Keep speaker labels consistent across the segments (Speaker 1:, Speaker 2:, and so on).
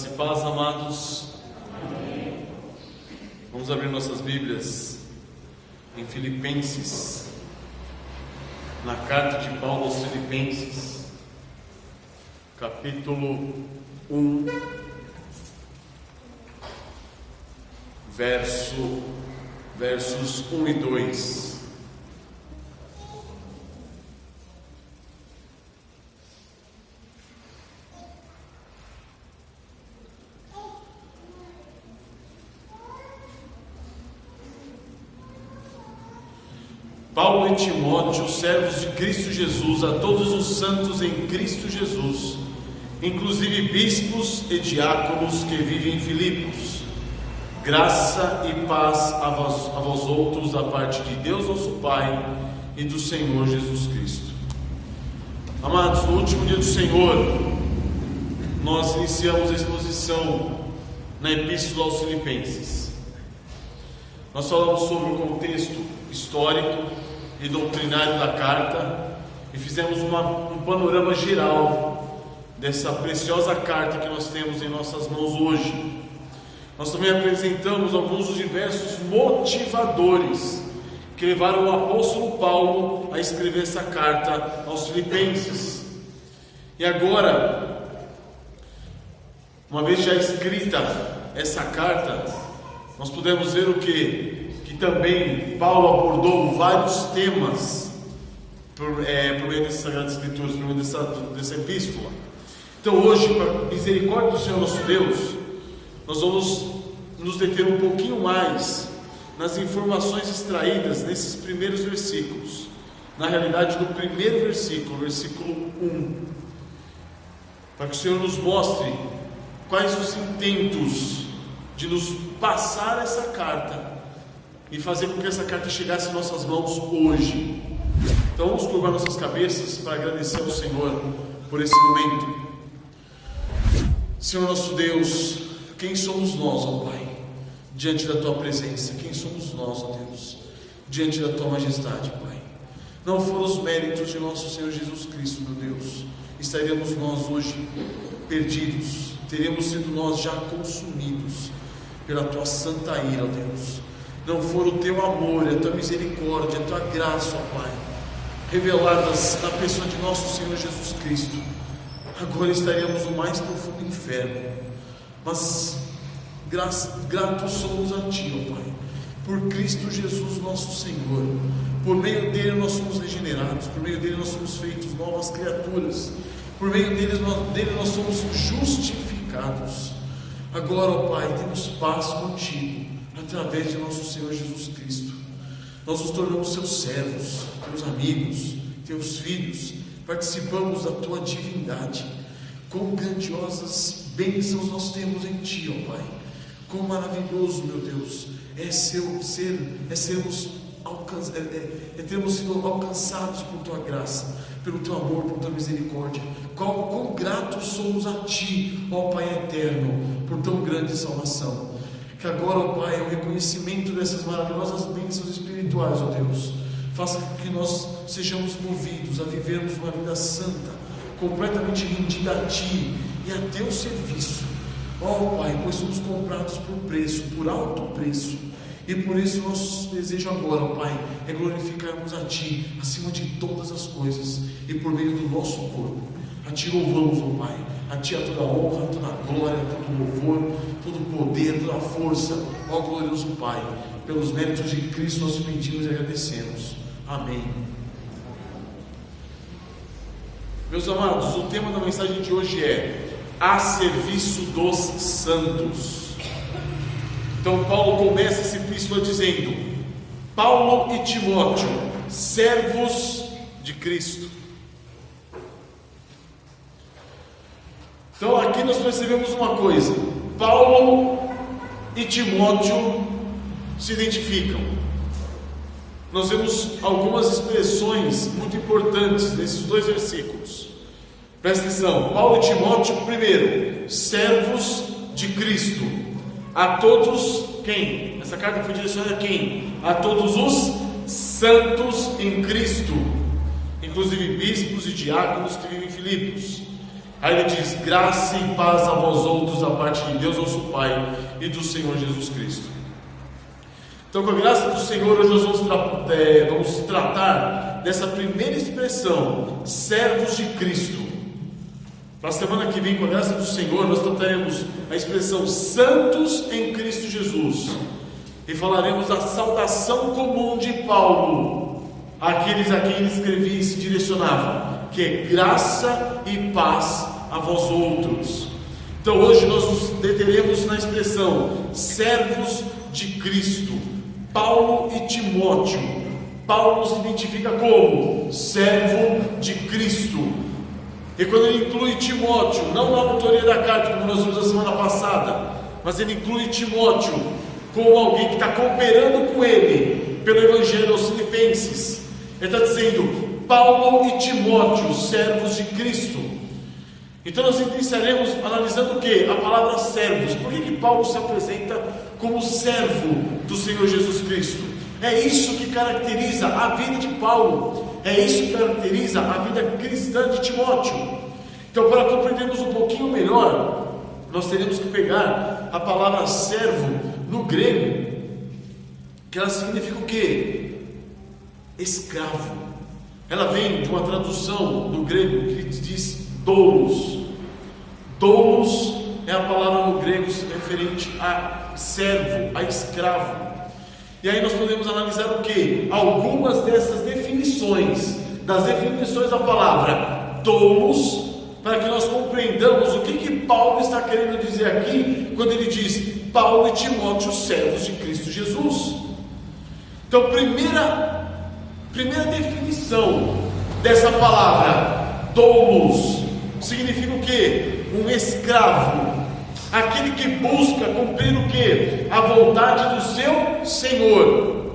Speaker 1: Graça e paz, amados. Amém. Vamos abrir nossas Bíblias em Filipenses, na carta de Paulo aos Filipenses, capítulo 1, versos 1 e 2. Paulo e Timóteo, servos de Cristo Jesus, a todos os santos em Cristo Jesus, inclusive bispos e diáconos que vivem em Filipos, graça e paz a vós outros da parte de Deus nosso Pai e do Senhor Jesus Cristo. Amados, no último dia do Senhor, nós iniciamos a exposição na Epístola aos Filipenses. Nós falamos sobre o contexto histórico e doutrinário da carta e fizemos um panorama geral dessa preciosa carta que nós temos em nossas mãos hoje. Nós também apresentamos alguns dos diversos motivadores que levaram o apóstolo Paulo a escrever essa carta aos Filipenses. E agora, uma vez já escrita essa carta, nós podemos ver o que também Paulo abordou vários temas por meio dessas Sagradas Escrituras, por meio dessa epístola. Então hoje, com a misericórdia do Senhor nosso Deus, nós vamos nos deter um pouquinho mais nas informações extraídas nesses primeiros versículos. Na realidade, no primeiro versículo, versículo 1, para que o Senhor nos mostre quais os intentos de nos passar essa carta e fazer com que essa carta chegasse em nossas mãos hoje. Então vamos curvar nossas cabeças para agradecer ao Senhor por esse momento. Senhor nosso Deus, quem somos nós, ó Pai, diante da Tua presença? Quem somos nós, ó Deus, diante da Tua majestade, Pai? Não foram os méritos de nosso Senhor Jesus Cristo, meu Deus, estaríamos nós hoje perdidos, teríamos sido nós já consumidos pela Tua santa ira, ó Deus. Não for o Teu amor, a Tua misericórdia, a Tua graça, ó Pai, reveladas na pessoa de nosso Senhor Jesus Cristo, agora estaríamos no mais profundo inferno. Mas gratos somos a Ti, ó Pai, por Cristo Jesus nosso Senhor. Por meio dele nós somos regenerados, por meio dele nós somos feitos novas criaturas, por meio dele nós somos justificados. Agora, ó Pai, temos paz contigo através de nosso Senhor Jesus Cristo. Nós nos tornamos Seus servos, Teus amigos, Teus filhos, participamos da Tua divindade. Quão grandiosas bênçãos nós temos em Ti, ó Pai. Quão maravilhoso, meu Deus, termos sido alcançados por Tua graça, pelo Teu amor, por Tua misericórdia. Quão gratos somos a Ti, ó Pai eterno, por tão grande salvação. Que agora, ó Pai, o reconhecimento dessas maravilhosas bênçãos espirituais, ó Deus, faça com que nós sejamos movidos a vivermos uma vida santa, completamente rendida a Ti e a Teu serviço. Ó Pai, pois somos comprados por preço, por alto preço, e por isso nosso desejo agora, ó Pai, é glorificarmos a Ti acima de todas as coisas e por meio do nosso corpo. A Ti louvamos, ó Pai, a Ti toda a honra, toda a glória, todo o louvor, todo o poder, toda a força, ó glorioso Pai. Pelos méritos de Cristo nós pedimos e agradecemos. Amém. Meus amados, o tema da mensagem de hoje é a serviço dos santos. Então Paulo começa essa epístola dizendo: Paulo e Timóteo, servos de Cristo. Então aqui nós percebemos uma coisa: Paulo e Timóteo se identificam. Nós vemos algumas expressões muito importantes nesses dois versículos. Presta atenção. Paulo e Timóteo, primeiro, servos de Cristo. A todos, quem? Essa carta foi direcionada a quem? A todos os santos em Cristo, inclusive bispos e diáconos que vivem em Filipos. Aí ele diz: graça e paz a vós outros da parte de Deus nosso Pai e do Senhor Jesus Cristo. Então, com a graça do Senhor, hoje nós vamos tratar dessa primeira expressão, servos de Cristo. Na semana que vem, com a graça do Senhor, nós trataremos a expressão santos em Cristo Jesus e falaremos da saudação comum de Paulo àqueles a quem ele escrevia e se direcionava, que é graça e paz a vós outros. Então hoje nós nos deteremos na expressão servos de Cristo. Paulo e Timóteo. Paulo se identifica como servo de Cristo, e quando ele inclui Timóteo, não na autoria da carta, como nós vimos a semana passada, mas ele inclui Timóteo como alguém que está cooperando com ele pelo Evangelho aos Filipenses. Ele está dizendo Paulo e Timóteo, servos de Cristo. Então nós iniciaremos analisando o que? A palavra servos. Por que Paulo se apresenta como servo do Senhor Jesus Cristo? É isso que caracteriza a vida de Paulo, é isso que caracteriza a vida cristã de Timóteo. Então, para compreendermos um pouquinho melhor, nós teremos que pegar a palavra servo no grego, que ela significa o quê? Escravo. Ela vem de uma tradução do grego que diz doulos. Doulos é a palavra no grego referente a servo, a escravo. E aí nós podemos analisar o que? Algumas dessas definições, das definições da palavra doulos, para que nós compreendamos o que Paulo está querendo dizer aqui, quando ele diz Paulo e Timóteo, servos de Cristo Jesus. Então, primeira definição dessa palavra doulos significa o que? Um escravo, aquele que busca cumprir o que? A vontade do seu Senhor.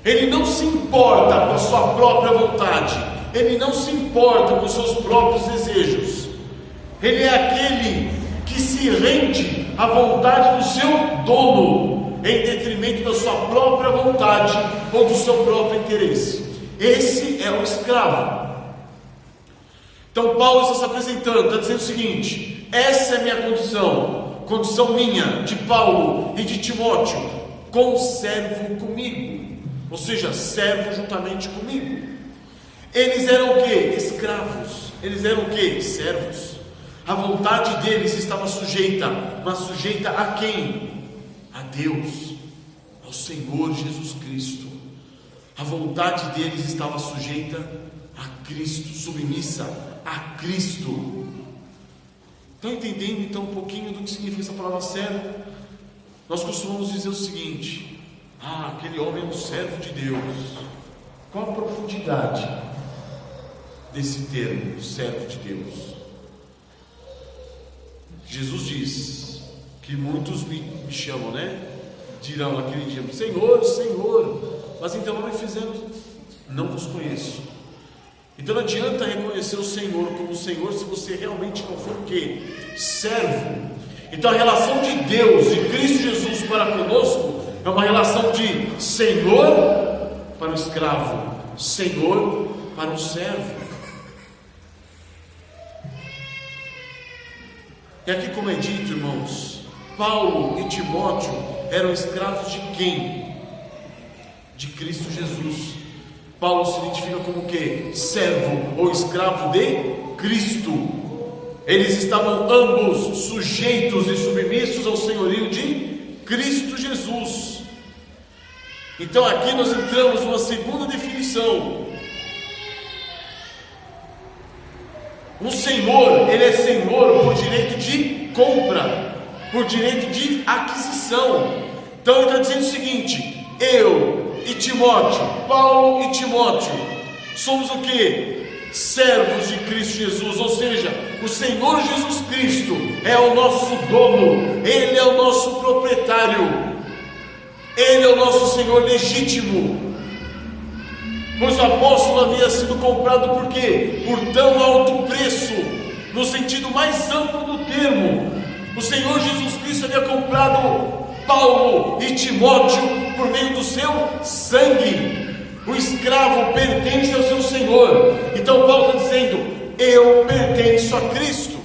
Speaker 1: Ele não se importa com a sua própria vontade, ele não se importa com os seus próprios desejos. Ele é aquele que se rende à vontade do seu dono, em detrimento da sua própria vontade ou do seu próprio interesse. Esse é o escravo. Então Paulo está se apresentando, está dizendo o seguinte: essa é a minha condição minha, de Paulo e de Timóteo, conservo comigo, ou seja, servo juntamente comigo. Eles eram o que? Escravos. Eles eram o que? Servos. A vontade deles estava sujeita, mas sujeita a quem? A Deus, ao Senhor Jesus Cristo. A vontade deles estava sujeita a Cristo, submissa a Cristo. Estão entendendo então um pouquinho do que significa essa palavra servo? Nós costumamos dizer o seguinte: aquele homem é um servo de Deus. Qual a profundidade desse termo, servo de Deus? Jesus diz que muitos me chamam, dirão naquele dia: Senhor, Senhor, mas então não me fizeram, não vos conheço. Então não adianta reconhecer o Senhor como Senhor se você realmente não for o quê? Servo. Então a relação de Deus, de Cristo Jesus para conosco, é uma relação de Senhor para o escravo, Senhor para o servo. E aqui, como é dito, irmãos, Paulo e Timóteo eram escravos de quem? De Cristo Jesus. Paulo se identifica como o quê? Servo ou escravo de Cristo. Eles estavam ambos sujeitos e submissos ao senhorio de Cristo Jesus. Então aqui nós entramos numa segunda definição. O Senhor, ele é Senhor por direito de compra, por direito de aquisição. Então ele está dizendo o seguinte: eu e Timóteo, Paulo e Timóteo, somos o que? Servos de Cristo Jesus, ou seja, o Senhor Jesus Cristo é o nosso dono, Ele é o nosso proprietário, Ele é o nosso Senhor legítimo. Pois o apóstolo havia sido comprado por quê? Por tão alto preço, no sentido mais amplo do termo. O Senhor Jesus Cristo havia comprado Paulo e Timóteo por meio do seu sangue. O escravo pertence ao seu Senhor. Então Paulo está dizendo: eu pertenço a Cristo.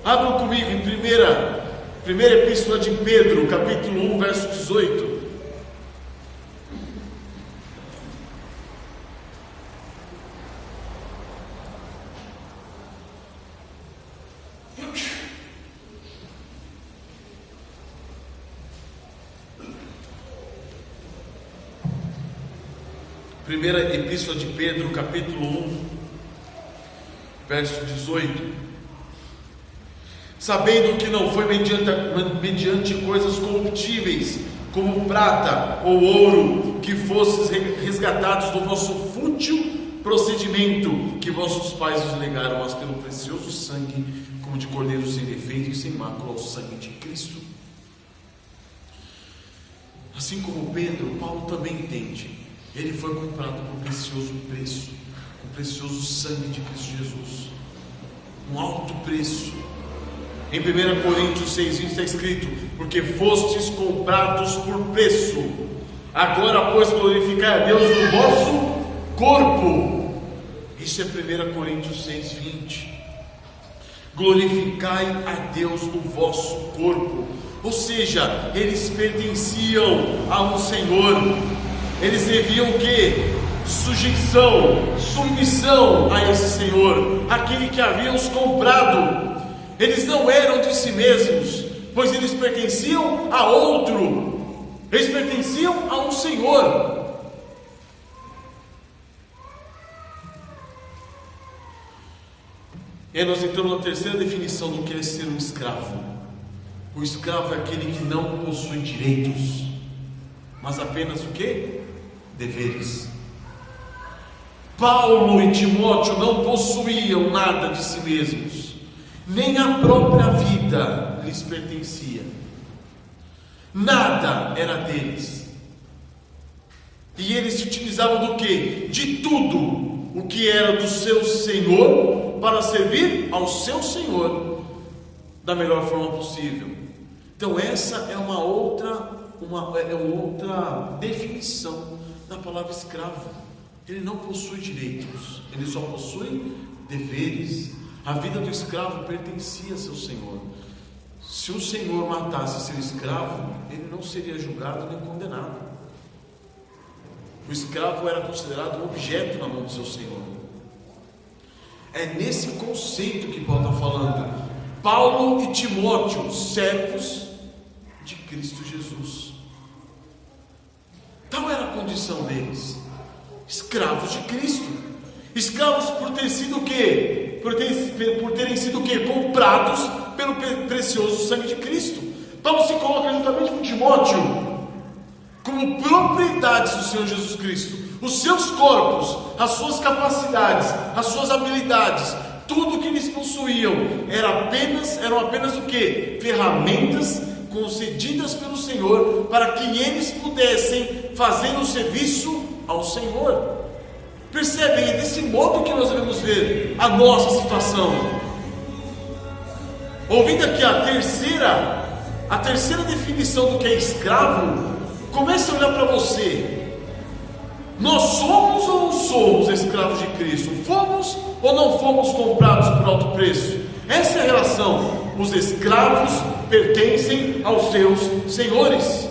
Speaker 1: Abram comigo em primeira epístola de Pedro, capítulo 1, verso 18. Primeira epístola de Pedro, capítulo 1, verso 18. Sabendo que não foi mediante coisas corruptíveis, como prata ou ouro, que fostes resgatados do vosso fútil procedimento que vossos pais vos legaram, mas pelo precioso sangue, como de cordeiro sem defeito e sem mácula, o sangue de Cristo. Assim como Pedro, Paulo também entende. Ele foi comprado por precioso preço, com o precioso sangue de Cristo Jesus, um alto preço. Em 1 Coríntios 6,20 está escrito: porque fostes comprados por preço, agora pois glorificai a Deus no vosso corpo. Isso é 1 Coríntios 6,20. Glorificai a Deus no vosso corpo. Ou seja, eles pertenciam a um Senhor. Eles deviam o quê? Sujeição, submissão a esse Senhor, aquele que havia os comprado. Eles não eram de si mesmos, pois eles pertenciam a outro. Eles pertenciam a um Senhor. E aí nós entramos na terceira definição do que é ser um escravo. O escravo é aquele que não possui direitos, mas apenas o quê? Deveres. Paulo e Timóteo não possuíam nada de si mesmos, nem a própria vida lhes pertencia. Nada era deles. E eles se utilizavam do quê? De tudo o que era do seu Senhor, para servir ao seu Senhor da melhor forma possível. Então essa é uma outra definição da palavra escravo. Ele não possui direitos, ele só possui deveres. A vida do escravo pertencia a seu senhor. Se o senhor matasse seu escravo, ele não seria julgado nem condenado. O escravo era considerado um objeto na mão do seu senhor. É nesse conceito que Paulo está falando. Paulo e Timóteo, servos de Cristo Jesus. Tal era a condição deles, escravos de Cristo, escravos por ter sido o quê? Por terem sido o quê? Comprados pelo precioso sangue de Cristo. Paulo se coloca juntamente com Timóteo como propriedades do Senhor Jesus Cristo. Os seus corpos, as suas capacidades, as suas habilidades, tudo que eles possuíam eram apenas o quê? Ferramentas concedidas pelo Senhor, para que eles pudessem fazer o serviço ao Senhor. Percebem? É desse modo que nós devemos ver a nossa situação. Ouvindo aqui a terceira definição do que é escravo, comece a olhar para você. Nós somos ou não somos escravos de Cristo? Fomos ou não fomos comprados por alto preço? Essa é a relação. Os escravos pertencem aos seus senhores.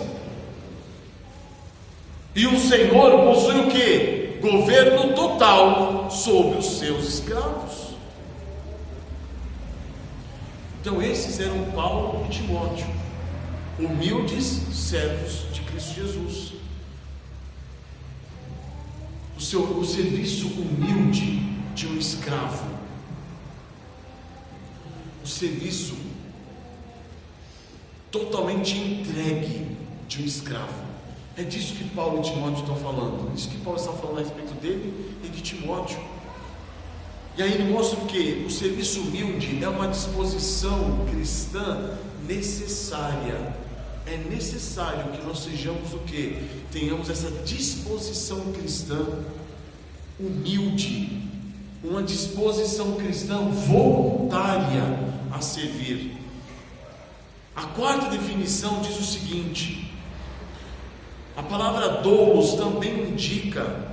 Speaker 1: E o Senhor possui o quê? Governo total sobre os seus escravos. Então esses eram Paulo e Timóteo, humildes servos de Cristo Jesus. O serviço humilde de um escravo, o serviço totalmente entregue de um escravo. É disso que Paulo e Timóteo estão falando. É disso que Paulo está falando a respeito dele e de Timóteo. E aí ele mostra o que? O serviço humilde é uma disposição cristã necessária. É necessário que nós sejamos o que? Tenhamos essa disposição cristã humilde, uma disposição cristã voluntária a servir. A quarta definição diz o seguinte: a palavra doulos também indica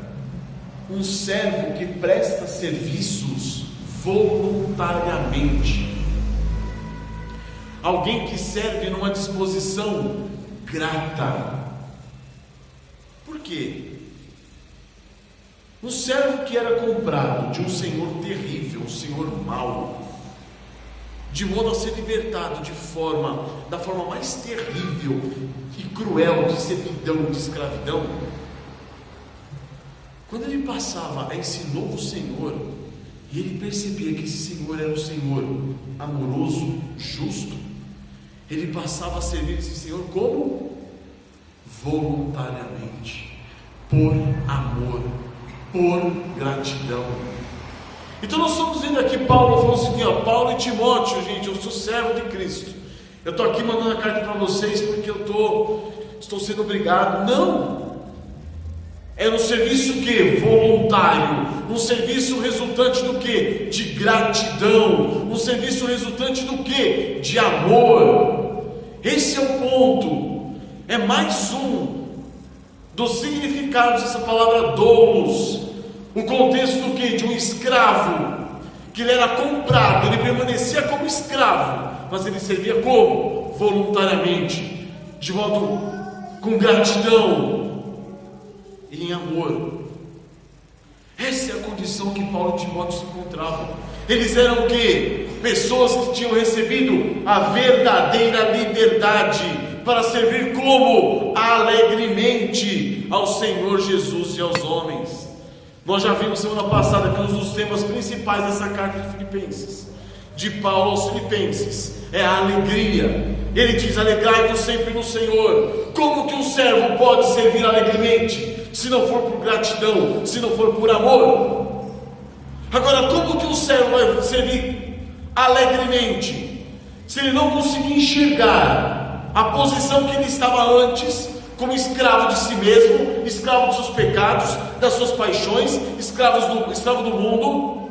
Speaker 1: um servo que presta serviços voluntariamente, alguém que serve numa disposição grata. Por quê? Um servo que era comprado de um senhor terrível, um senhor mau, de modo a ser libertado da forma mais terrível e cruel de servidão, de escravidão. Quando ele passava a esse novo senhor, e ele percebia que esse senhor era um senhor amoroso, justo, ele passava a servir esse senhor como? Voluntariamente, por amor, por gratidão. Então nós estamos vendo aqui Paulo falando assim, Paulo e Timóteo, gente, eu sou servo de Cristo, eu estou aqui mandando a carta para vocês porque eu estou sendo obrigado. Não, era um serviço que? Voluntário, um serviço resultante do que? De gratidão, um serviço resultante do que? De amor. Esse é o ponto, é mais um dos significados dessa palavra doulos. O contexto do que? De um escravo, que ele era comprado, ele permanecia como escravo, mas ele servia como? Voluntariamente, de modo com gratidão e em amor. Essa é a condição que Paulo e Timóteo se encontravam. Eles eram o que? Pessoas que tinham recebido a verdadeira liberdade para servir como? Alegremente ao Senhor Jesus e aos homens. Nós já vimos semana passada que um dos temas principais dessa carta de Filipenses, de Paulo aos Filipenses, é a alegria. Ele diz: alegrai-vos sempre no Senhor. Como que um servo pode servir alegremente, se não for por gratidão, se não for por amor? Agora, como que um servo vai servir alegremente, se ele não conseguir enxergar a posição que ele estava antes, como escravo de si mesmo, escravo dos seus pecados, das suas paixões, escravo do mundo,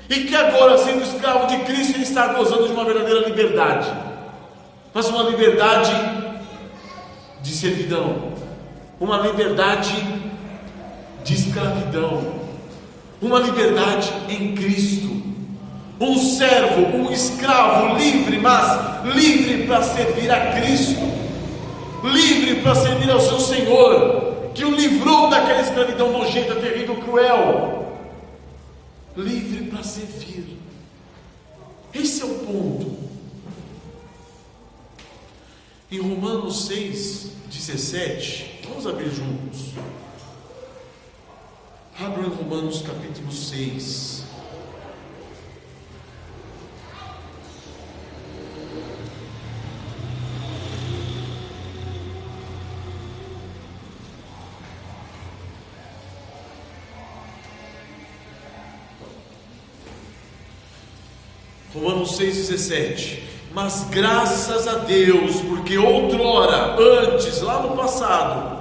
Speaker 1: e que agora, sendo escravo de Cristo, ele está gozando de uma verdadeira liberdade, mas uma liberdade de servidão, uma liberdade de escravidão, uma liberdade em Cristo. Um servo, um escravo livre, mas livre para servir a Cristo, livre para servir ao seu Senhor, que o livrou daquela escravidão nojenta, terrível, cruel, livre para servir. Esse é o ponto. Em Romanos 6:17, vamos abrir juntos. Abra em Romanos capítulo 6. Romanos 6,17. Mas graças a Deus, porque outrora, antes, lá no passado,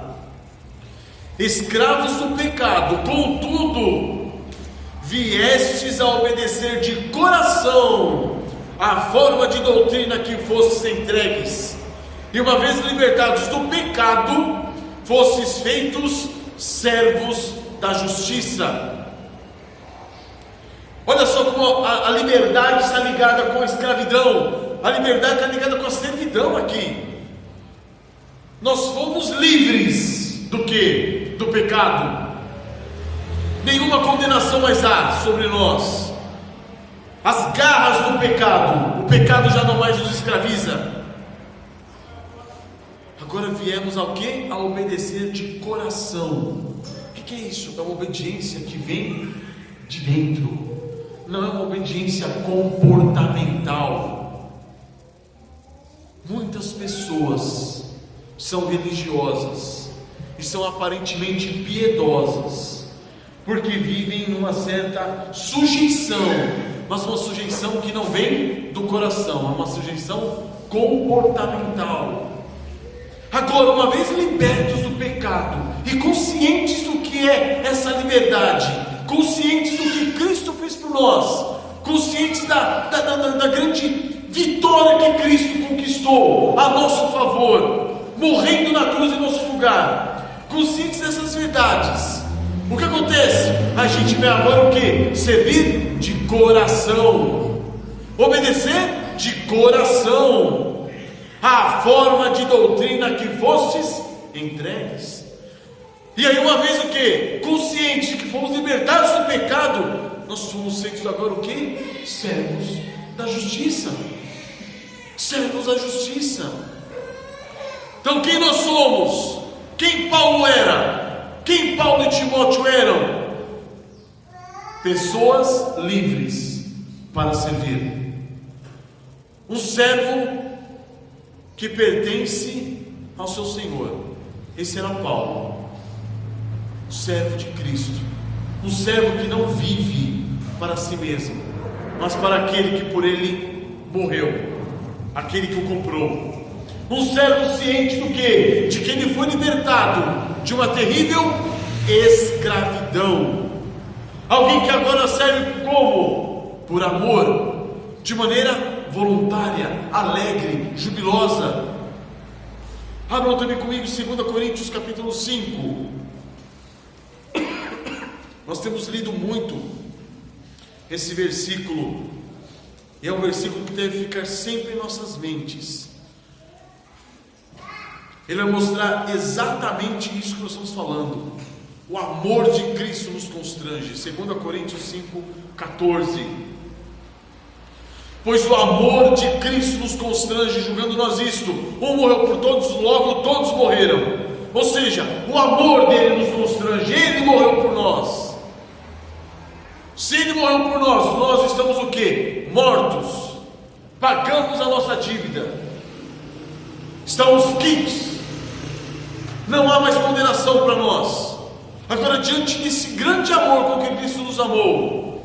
Speaker 1: escravos do pecado, contudo, viestes a obedecer de coração à forma de doutrina que fostes entregues, e uma vez libertados do pecado, fostes feitos servos da justiça. Olha só como a liberdade está ligada com a escravidão, a liberdade está ligada com a servidão aqui. Nós fomos livres do que? Do pecado. Nenhuma condenação mais há sobre nós. As garras do pecado, o pecado já não mais nos escraviza. Agora viemos ao que? A obedecer de coração. O que é isso? É uma obediência que vem de dentro. Não é uma obediência comportamental. Muitas pessoas são religiosas e são aparentemente piedosas, porque vivem numa certa sujeição, mas uma sujeição que não vem do coração, é uma sujeição comportamental. Agora, uma vez libertos do pecado e conscientes do que é essa liberdade, conscientes do que Cristo fez por nós, conscientes da grande vitória que Cristo conquistou a nosso favor, morrendo na cruz em nosso lugar, conscientes dessas verdades, O que acontece? A gente vai agora o que? Servir de coração, obedecer de coração à forma de doutrina que fostes entregues. E aí, uma vez o que? Conscientes de que fomos libertados do pecado, nós somos feitos agora o que? Servos da justiça. Servos da justiça. Então, quem nós somos? Quem Paulo era? Quem Paulo e Timóteo eram? Pessoas livres para servir. Um servo que pertence ao seu Senhor. Esse era Paulo, servo de Cristo, um servo que não vive para si mesmo, mas para aquele que por ele morreu, aquele que o comprou. Um servo ciente do que? De que ele foi libertado de uma terrível escravidão. Alguém que agora serve como? Por amor, de maneira voluntária, alegre, jubilosa. Abram também comigo 2 Coríntios capítulo 5. Nós temos lido muito esse versículo, e é um versículo que deve ficar sempre em nossas mentes. Ele vai mostrar exatamente isso que nós estamos falando. O amor de Cristo nos constrange. 2 Coríntios 5, 14. Pois o amor de Cristo nos constrange, julgando nós isto: um morreu por todos, logo todos morreram. Ou seja, o amor dele nos constrange. Ele morreu por nós. Se ele morreu por nós, nós estamos o quê? Mortos. Pagamos a nossa dívida. Estamos quites. Não há mais condenação para nós. Agora, diante desse grande amor com que Cristo nos amou,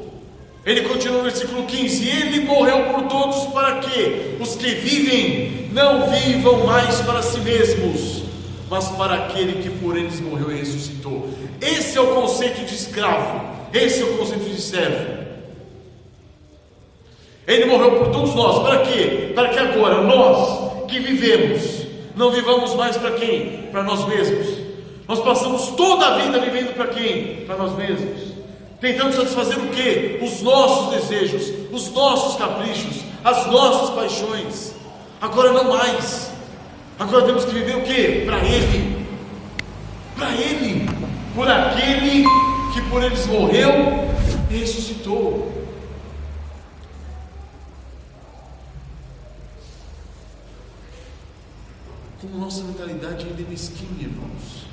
Speaker 1: ele continua no versículo 15: ele morreu por todos para que os que vivem não vivam mais para si mesmos, mas para aquele que por eles morreu e ressuscitou. Esse é o conceito de escravo, esse é o conceito de servo. Ele morreu por todos nós, para quê? Para que agora nós que vivemos, não vivamos mais para quem? Para nós mesmos. Nós passamos toda a vida vivendo para quem? Para nós mesmos. Tentando satisfazer o quê? Os nossos desejos, os nossos caprichos, as nossas paixões. Agora não mais. Agora temos que viver o quê? Para Ele. Para Ele. Por aquele que por eles morreu e ressuscitou. Como nossa mentalidade ainda é mesquinha, irmãos.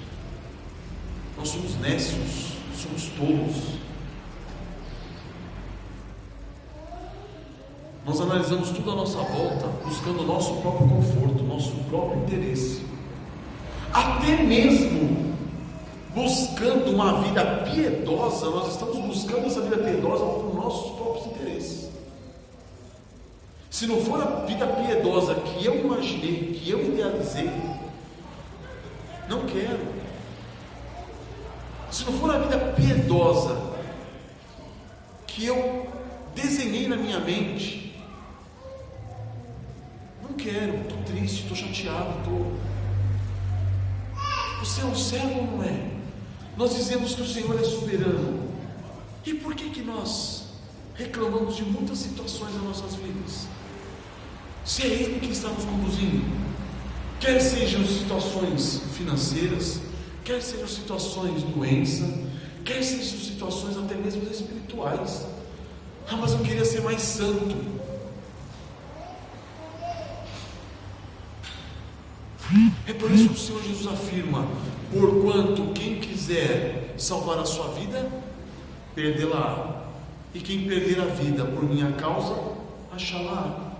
Speaker 1: Nós somos nécios, somos tolos. Nós analisamos tudo à nossa volta, buscando o nosso próprio conforto, o nosso próprio interesse. Até mesmo buscando uma vida piedosa, nós estamos buscando essa vida piedosa por nossos próprios interesses. Se não for a vida piedosa que eu imaginei, que eu idealizei, não quero. Se não for a vida piedosa que eu desenhei na minha mente, não quero, estou triste, estou chateado, Você é um servo ou não é? Nós dizemos que o Senhor é soberano. E por que nós reclamamos de muitas situações nas nossas vidas? Se é Ele que está nos conduzindo, quer sejam situações financeiras, quer sejam situações de doença, quer sejam situações até mesmo espirituais. Mas eu queria ser mais santo. É por isso que o Senhor Jesus afirma: porquanto quem quiser salvar a sua vida, perdê-la, e quem perder a vida por minha causa, achá-la.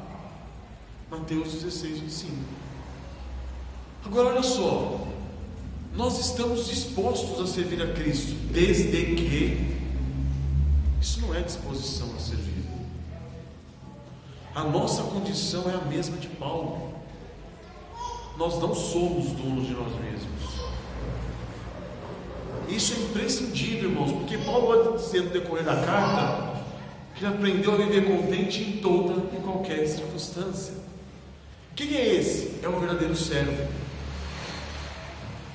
Speaker 1: Mateus 16, 25. Agora olha só, nós estamos dispostos a servir a Cristo, desde que isso não é disposição a servir. A nossa condição é a mesma de Paulo. Nós não somos donos de nós mesmos. Isso é imprescindível, irmãos, porque Paulo vai dizer no decorrer da carta que ele aprendeu a viver contente em toda e qualquer circunstância. Quem é esse? É o verdadeiro servo.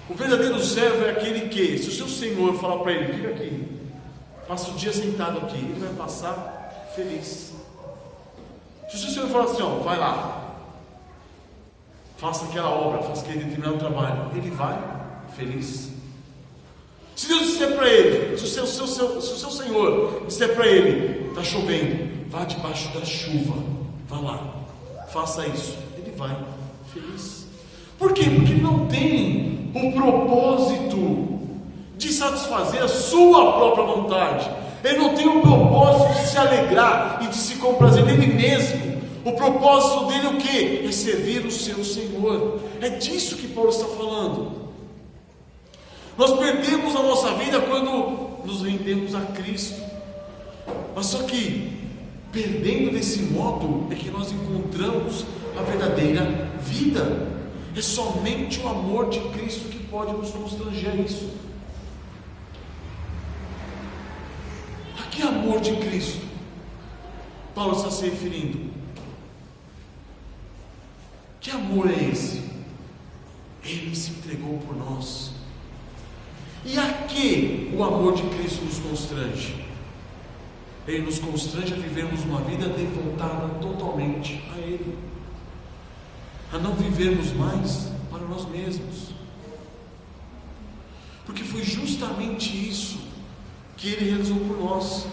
Speaker 1: O verdadeiro servo é aquele que, se o seu Senhor falar para ele, fica aqui, passa o dia sentado aqui, ele vai passar feliz. Se o seu Senhor falar assim, ó, vai lá, faça aquela obra, faça aquele determinado trabalho, ele vai feliz. Se Deus disser para ele, se o seu Senhor disser para ele, está chovendo, vá debaixo da chuva, vá lá, faça isso, ele vai feliz. Por quê? Porque ele não tem o propósito de satisfazer a sua própria vontade. Ele não tem o propósito de se alegrar e de se comprazer nele mesmo. O propósito dele é o quê? É servir o seu Senhor. É disso que Paulo está falando. Nós perdemos a nossa vida quando nos rendemos a Cristo. Mas só que, perdendo desse modo, é que nós encontramos a verdadeira vida. É somente o amor de Cristo que pode nos constranger a isso. A que amor de Cristo Paulo está se referindo? Que amor é esse? Ele se entregou por nós. E a que o amor de Cristo nos constrange? Ele nos constrange a vivermos uma vida devotada totalmente a Ele, a não vivermos mais para nós mesmos, porque foi justamente isso que Ele realizou por nós.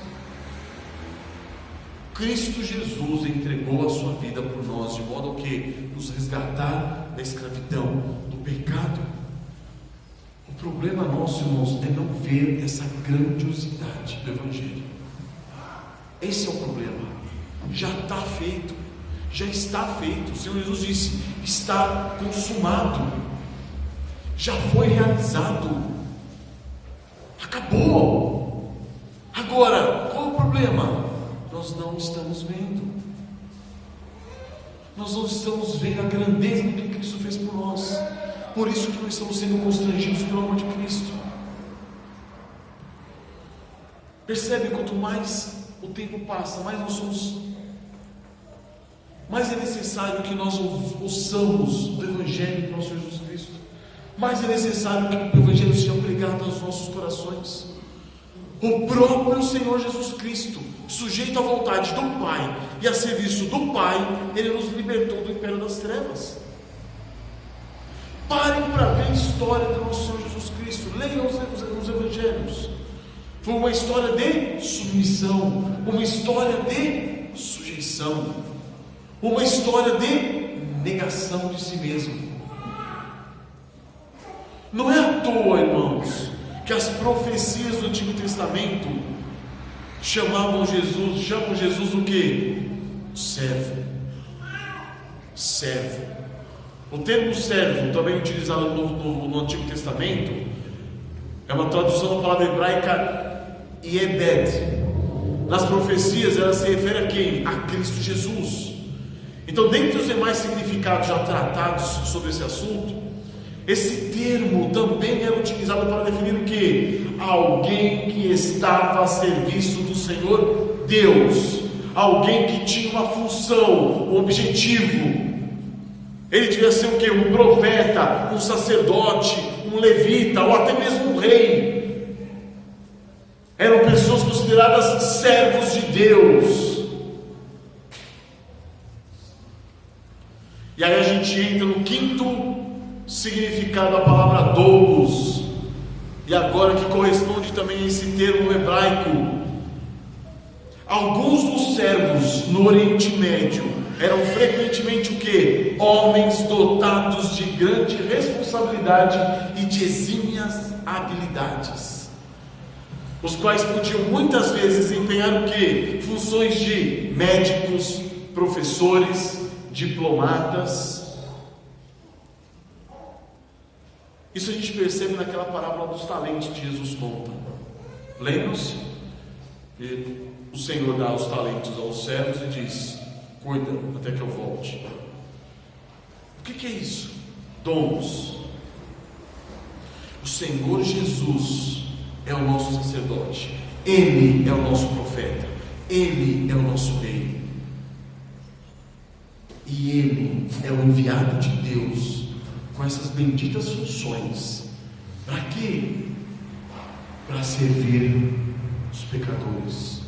Speaker 1: Cristo Jesus entregou a sua vida por nós, de modo que nos resgatar da escravidão, do pecado. O problema nosso, irmãos, é não ver essa grandiosidade do Evangelho. Esse é o problema. Já está feito, já está feito. O Senhor Jesus disse: está consumado, já foi realizado, acabou. Agora, qual é o problema? Nós não estamos vendo. Nós não estamos vendo a grandeza do que Cristo fez por nós. Por isso que nós estamos sendo constrangidos pelo amor de Cristo. Percebe, quanto mais o tempo passa, mais é necessário que nós ouçamos do Evangelho do nosso Jesus Cristo. Mais é necessário que o Evangelho seja pregado aos nossos corações. O próprio Senhor Jesus Cristo, sujeito à vontade do Pai e a serviço do Pai, Ele nos libertou do império das trevas. Parem para ver a história do nosso Senhor Jesus Cristo. Leiam os Evangelhos. Foi uma história de submissão, uma história de sujeição, uma história de negação de si mesmo. Não é à toa, irmãos, que as profecias do Antigo Testamento chamam Jesus o quê? Servo. Servo. O termo servo, também utilizado no Antigo Testamento, é uma tradução da palavra hebraica Yebed. Nas profecias ela se refere a quem? A Cristo Jesus. Então, dentre os demais significados já tratados sobre esse assunto, esse termo também era utilizado para definir o que? Alguém que estava a serviço do Senhor Deus, alguém que tinha uma função, um objetivo. Ele devia ser o que? Um profeta, um sacerdote, um levita, ou até mesmo um rei. Eram pessoas consideradas servos de Deus. E aí a gente entra no quinto significado da palavra doulos, e agora que corresponde também a esse termo hebraico. Alguns dos servos no Oriente Médio eram frequentemente o que? Homens dotados de grande responsabilidade e de exímias habilidades, os quais podiam muitas vezes desempenhar o que? Funções de médicos, professores, diplomatas. Isso a gente percebe naquela parábola dos talentos que Jesus conta. Lembram-se? O Senhor dá os talentos aos servos e diz: cuida até que eu volte. O que é isso? Dons. O Senhor Jesus é o nosso sacerdote, Ele é o nosso profeta, Ele é o nosso rei, e Ele é o enviado de Deus com essas benditas funções Para quê? Para servir os pecadores.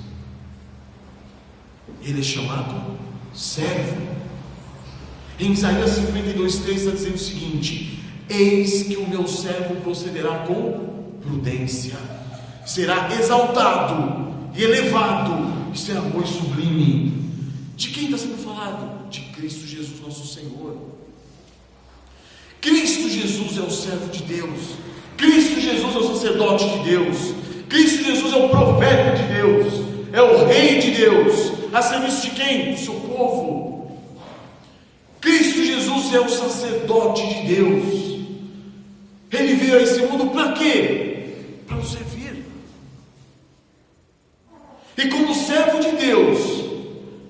Speaker 1: Ele é chamado servo. Em Isaías 52:3 está dizendo o seguinte: eis que o meu servo procederá com prudência, será exaltado e elevado, e será muito sublime. De quem está sendo falado? De Cristo Jesus, nosso Senhor. Cristo Jesus é o servo de Deus. Cristo Jesus é o sacerdote de Deus. Cristo Jesus é o profeta de Deus. É o rei de Deus. A serviço de quem? Do seu povo. Cristo Jesus é o sacerdote de Deus. Ele veio a esse mundo para quê? Para nos servir. E como servo de Deus,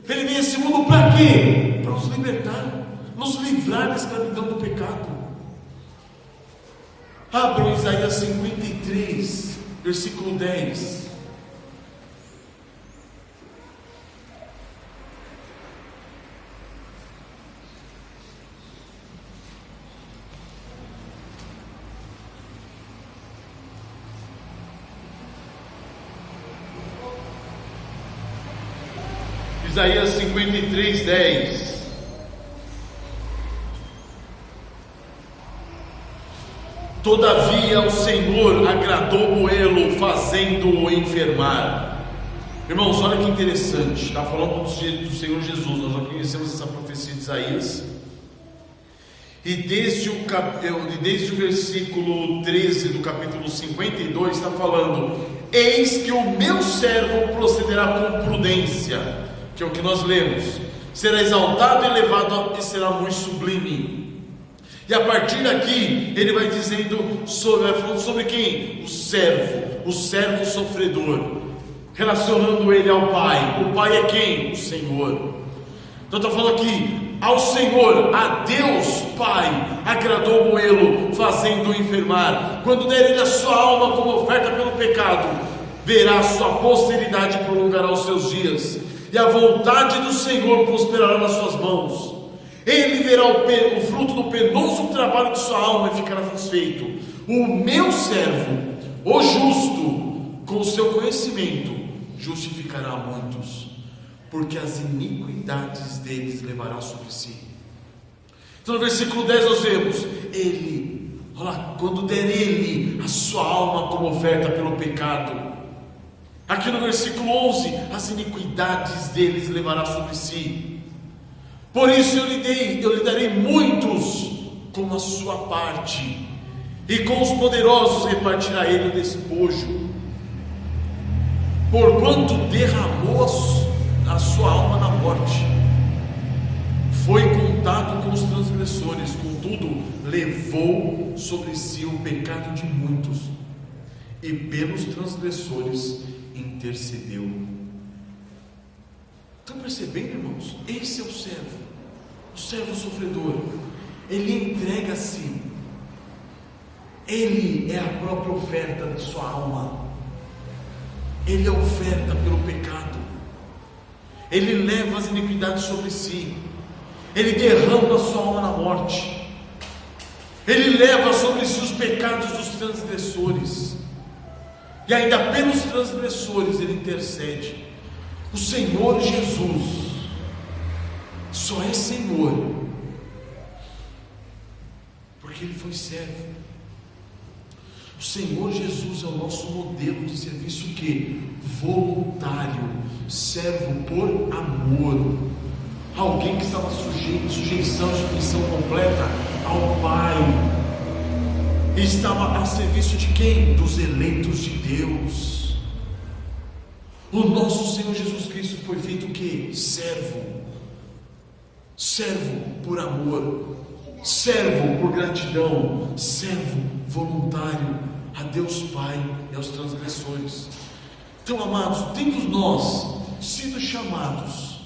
Speaker 1: ele veio a esse mundo para quê? Para nos libertar, nos livrar da escravidão do pecado. Abram Isaías 53, versículo 10. Isaías 53, 10. Todavia o Senhor agradou Moelo, fazendo-o enfermar. Irmãos, olha que interessante. Está falando do Senhor Jesus. Nós já conhecemos essa profecia de Isaías. E desde o versículo 13 do capítulo 52 está falando: eis que o meu servo procederá com prudência, que é o que nós lemos, será exaltado e elevado e será muito sublime. E a partir daqui ele vai dizendo vai falando sobre quem? O servo sofredor, relacionando ele ao Pai. O Pai é quem? O Senhor. Então está falando aqui: ao Senhor, a Deus Pai, agradou Moelo, fazendo-o enfermar. Quando der ele a sua alma como oferta pelo pecado, verá a sua posteridade e prolongará os seus dias, e a vontade do Senhor prosperará nas suas mãos. Ele verá o fruto do penoso trabalho de sua alma e ficará satisfeito. O meu servo, o justo, com o seu conhecimento, justificará muitos, porque as iniquidades deles levará sobre si. Então no versículo 10 nós vemos: ele, olha lá, quando der ele a sua alma como oferta pelo pecado. Aqui no versículo 11: as iniquidades deles levará sobre si. Por isso eu lhe darei muitos como a sua parte, e com os poderosos repartirá ele o despojo. Porquanto derramou a sua alma na morte, foi contado com os transgressores, contudo levou sobre si o pecado de muitos, e pelos transgressores intercedeu. Estão percebendo, irmãos? Esse é o servo sofredor. Ele entrega-se, ele é a própria oferta de sua alma, ele é oferta pelo pecado, ele leva as iniquidades sobre si, ele derrama a sua alma na morte, ele leva sobre si os pecados dos transgressores, e ainda pelos transgressores ele intercede. O Senhor Jesus só é Senhor porque Ele foi servo. O Senhor Jesus é o nosso modelo de serviço voluntário, servo por amor, alguém que estava sujeição, submissão completa ao Pai, e estava a serviço de quem? Dos eleitos de Deus. O nosso Senhor Jesus Cristo foi feito o quê? Servo por amor, servo por gratidão, servo voluntário a Deus Pai e aos transgressores. Então, amados, tendo nós sido chamados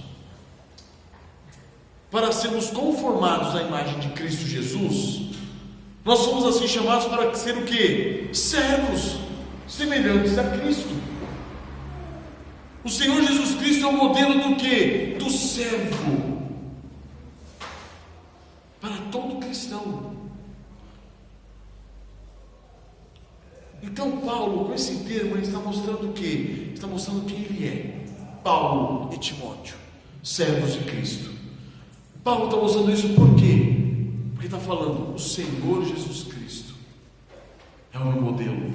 Speaker 1: para sermos conformados à imagem de Cristo Jesus, nós somos assim chamados para ser o quê? Servos semelhantes a Cristo. O Senhor Jesus Cristo é o modelo do quê? Do servo para todo cristão. Então Paulo, com esse termo, ele está mostrando o quê? Está mostrando quem ele é. Paulo e Timóteo, servos de Cristo. Paulo está mostrando isso por quê? Porque está falando, o Senhor Jesus Cristo é o meu modelo.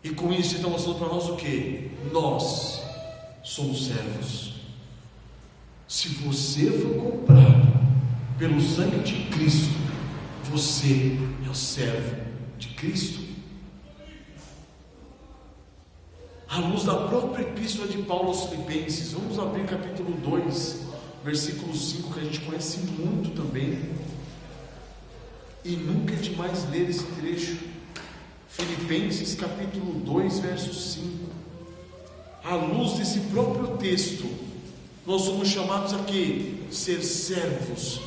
Speaker 1: E com isso ele está mostrando para nós o quê? Nós somos servos. Se você for comprado pelo sangue de Cristo, você é o servo de Cristo. À luz da própria epístola de Paulo aos Filipenses, vamos abrir capítulo 2, versículo 5, que a gente conhece muito também, e nunca é demais ler esse trecho. Filipenses capítulo 2, verso 5. À luz desse próprio texto, nós somos chamados a quê? Ser servos,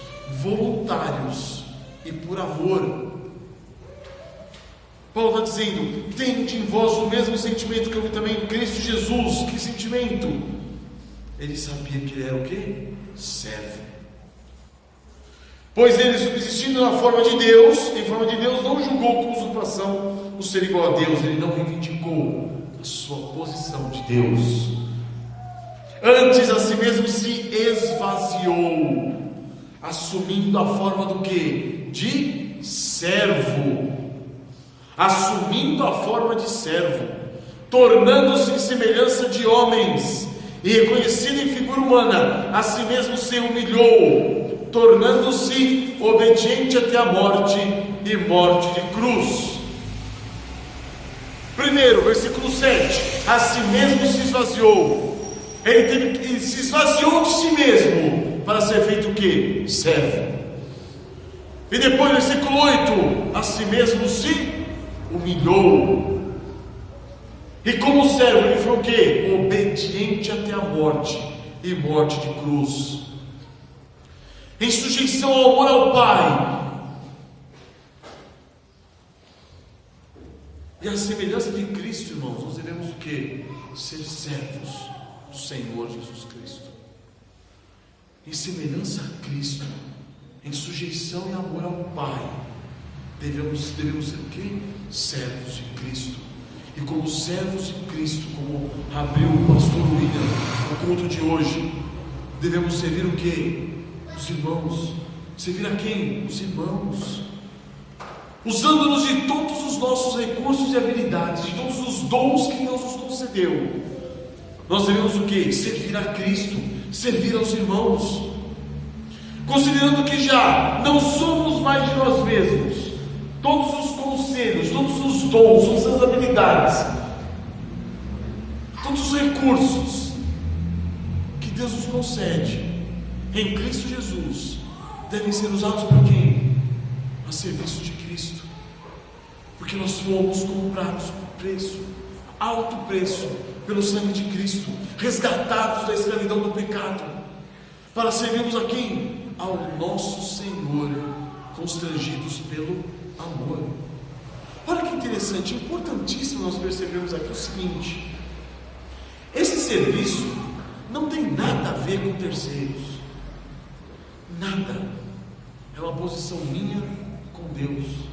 Speaker 1: voluntários e por amor. Paulo está dizendo, tende em vós o mesmo sentimento que eu vi também em Cristo Jesus. Que sentimento? Ele sabia que ele era o quê? Servo. Pois ele, subsistindo na forma de Deus, em forma de Deus, não julgou com usurpação o ser igual a Deus. Ele não reivindicou a sua posição de Deus. Antes a si mesmo se esvaziou, assumindo a forma do quê? De servo. Assumindo a forma de servo, tornando-se em semelhança de homens, e reconhecido em figura humana, a si mesmo se humilhou, tornando-se obediente até a morte, e morte de cruz. Primeiro, versículo 7, a si mesmo se esvaziou. Ele se esvaziou de si mesmo, para ser feito o quê? Servo. E depois, versículo 8, a si mesmo se humilhou, e como servo ele foi o quê? Obediente até a morte, e morte de cruz, em sujeição ao amor ao Pai. E a semelhança de Cristo, irmãos, nós devemos o quê? Ser servos do Senhor Jesus Cristo, em semelhança a Cristo, em sujeição e amor ao Pai. Devemos ser o quê? Servos de Cristo. E como servos de Cristo, como abriu o pastor William no culto de hoje, devemos servir o quê? Os irmãos. Servir a quem? Os irmãos. Usando-nos de todos os nossos recursos e habilidades, de todos os dons que Deus nos concedeu. Nós devemos o quê? Servir a Cristo, servir aos irmãos. Considerando que já não somos mais de nós mesmos, todos os conselhos, todos os dons, todas as habilidades, todos os recursos que Deus nos concede em Cristo Jesus devem ser usados para quem? A serviço de Cristo, porque nós fomos comprados por preço, alto preço, pelo sangue de Cristo, resgatados da escravidão do pecado, para servirmos a quem? Ao nosso Senhor, constrangidos pelo amor. Olha que interessante, importantíssimo nós percebemos aqui o seguinte: esse serviço não tem nada a ver com terceiros, nada, é uma posição minha com Deus.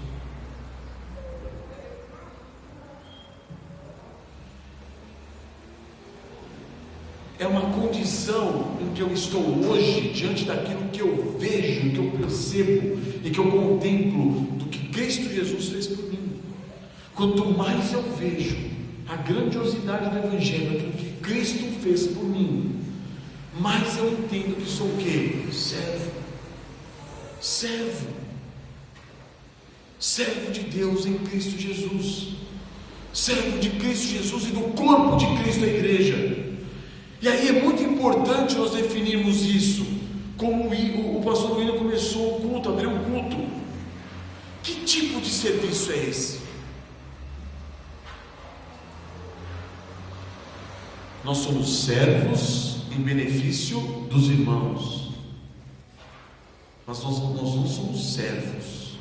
Speaker 1: É uma condição em que eu estou hoje, diante daquilo que eu vejo, que eu percebo e que eu contemplo do que Cristo Jesus fez por mim. Quanto mais eu vejo a grandiosidade do Evangelho, aquilo que Cristo fez por mim, mais eu entendo que sou o quê? Servo. Servo. Servo de Deus em Cristo Jesus. Servo de Cristo Jesus e do corpo de Cristo, a igreja. E aí é muito importante nós definirmos isso, como o pastor William começou o culto, abriu o culto. Que tipo de serviço é esse? Nós somos servos em benefício dos irmãos, mas nós não somos servos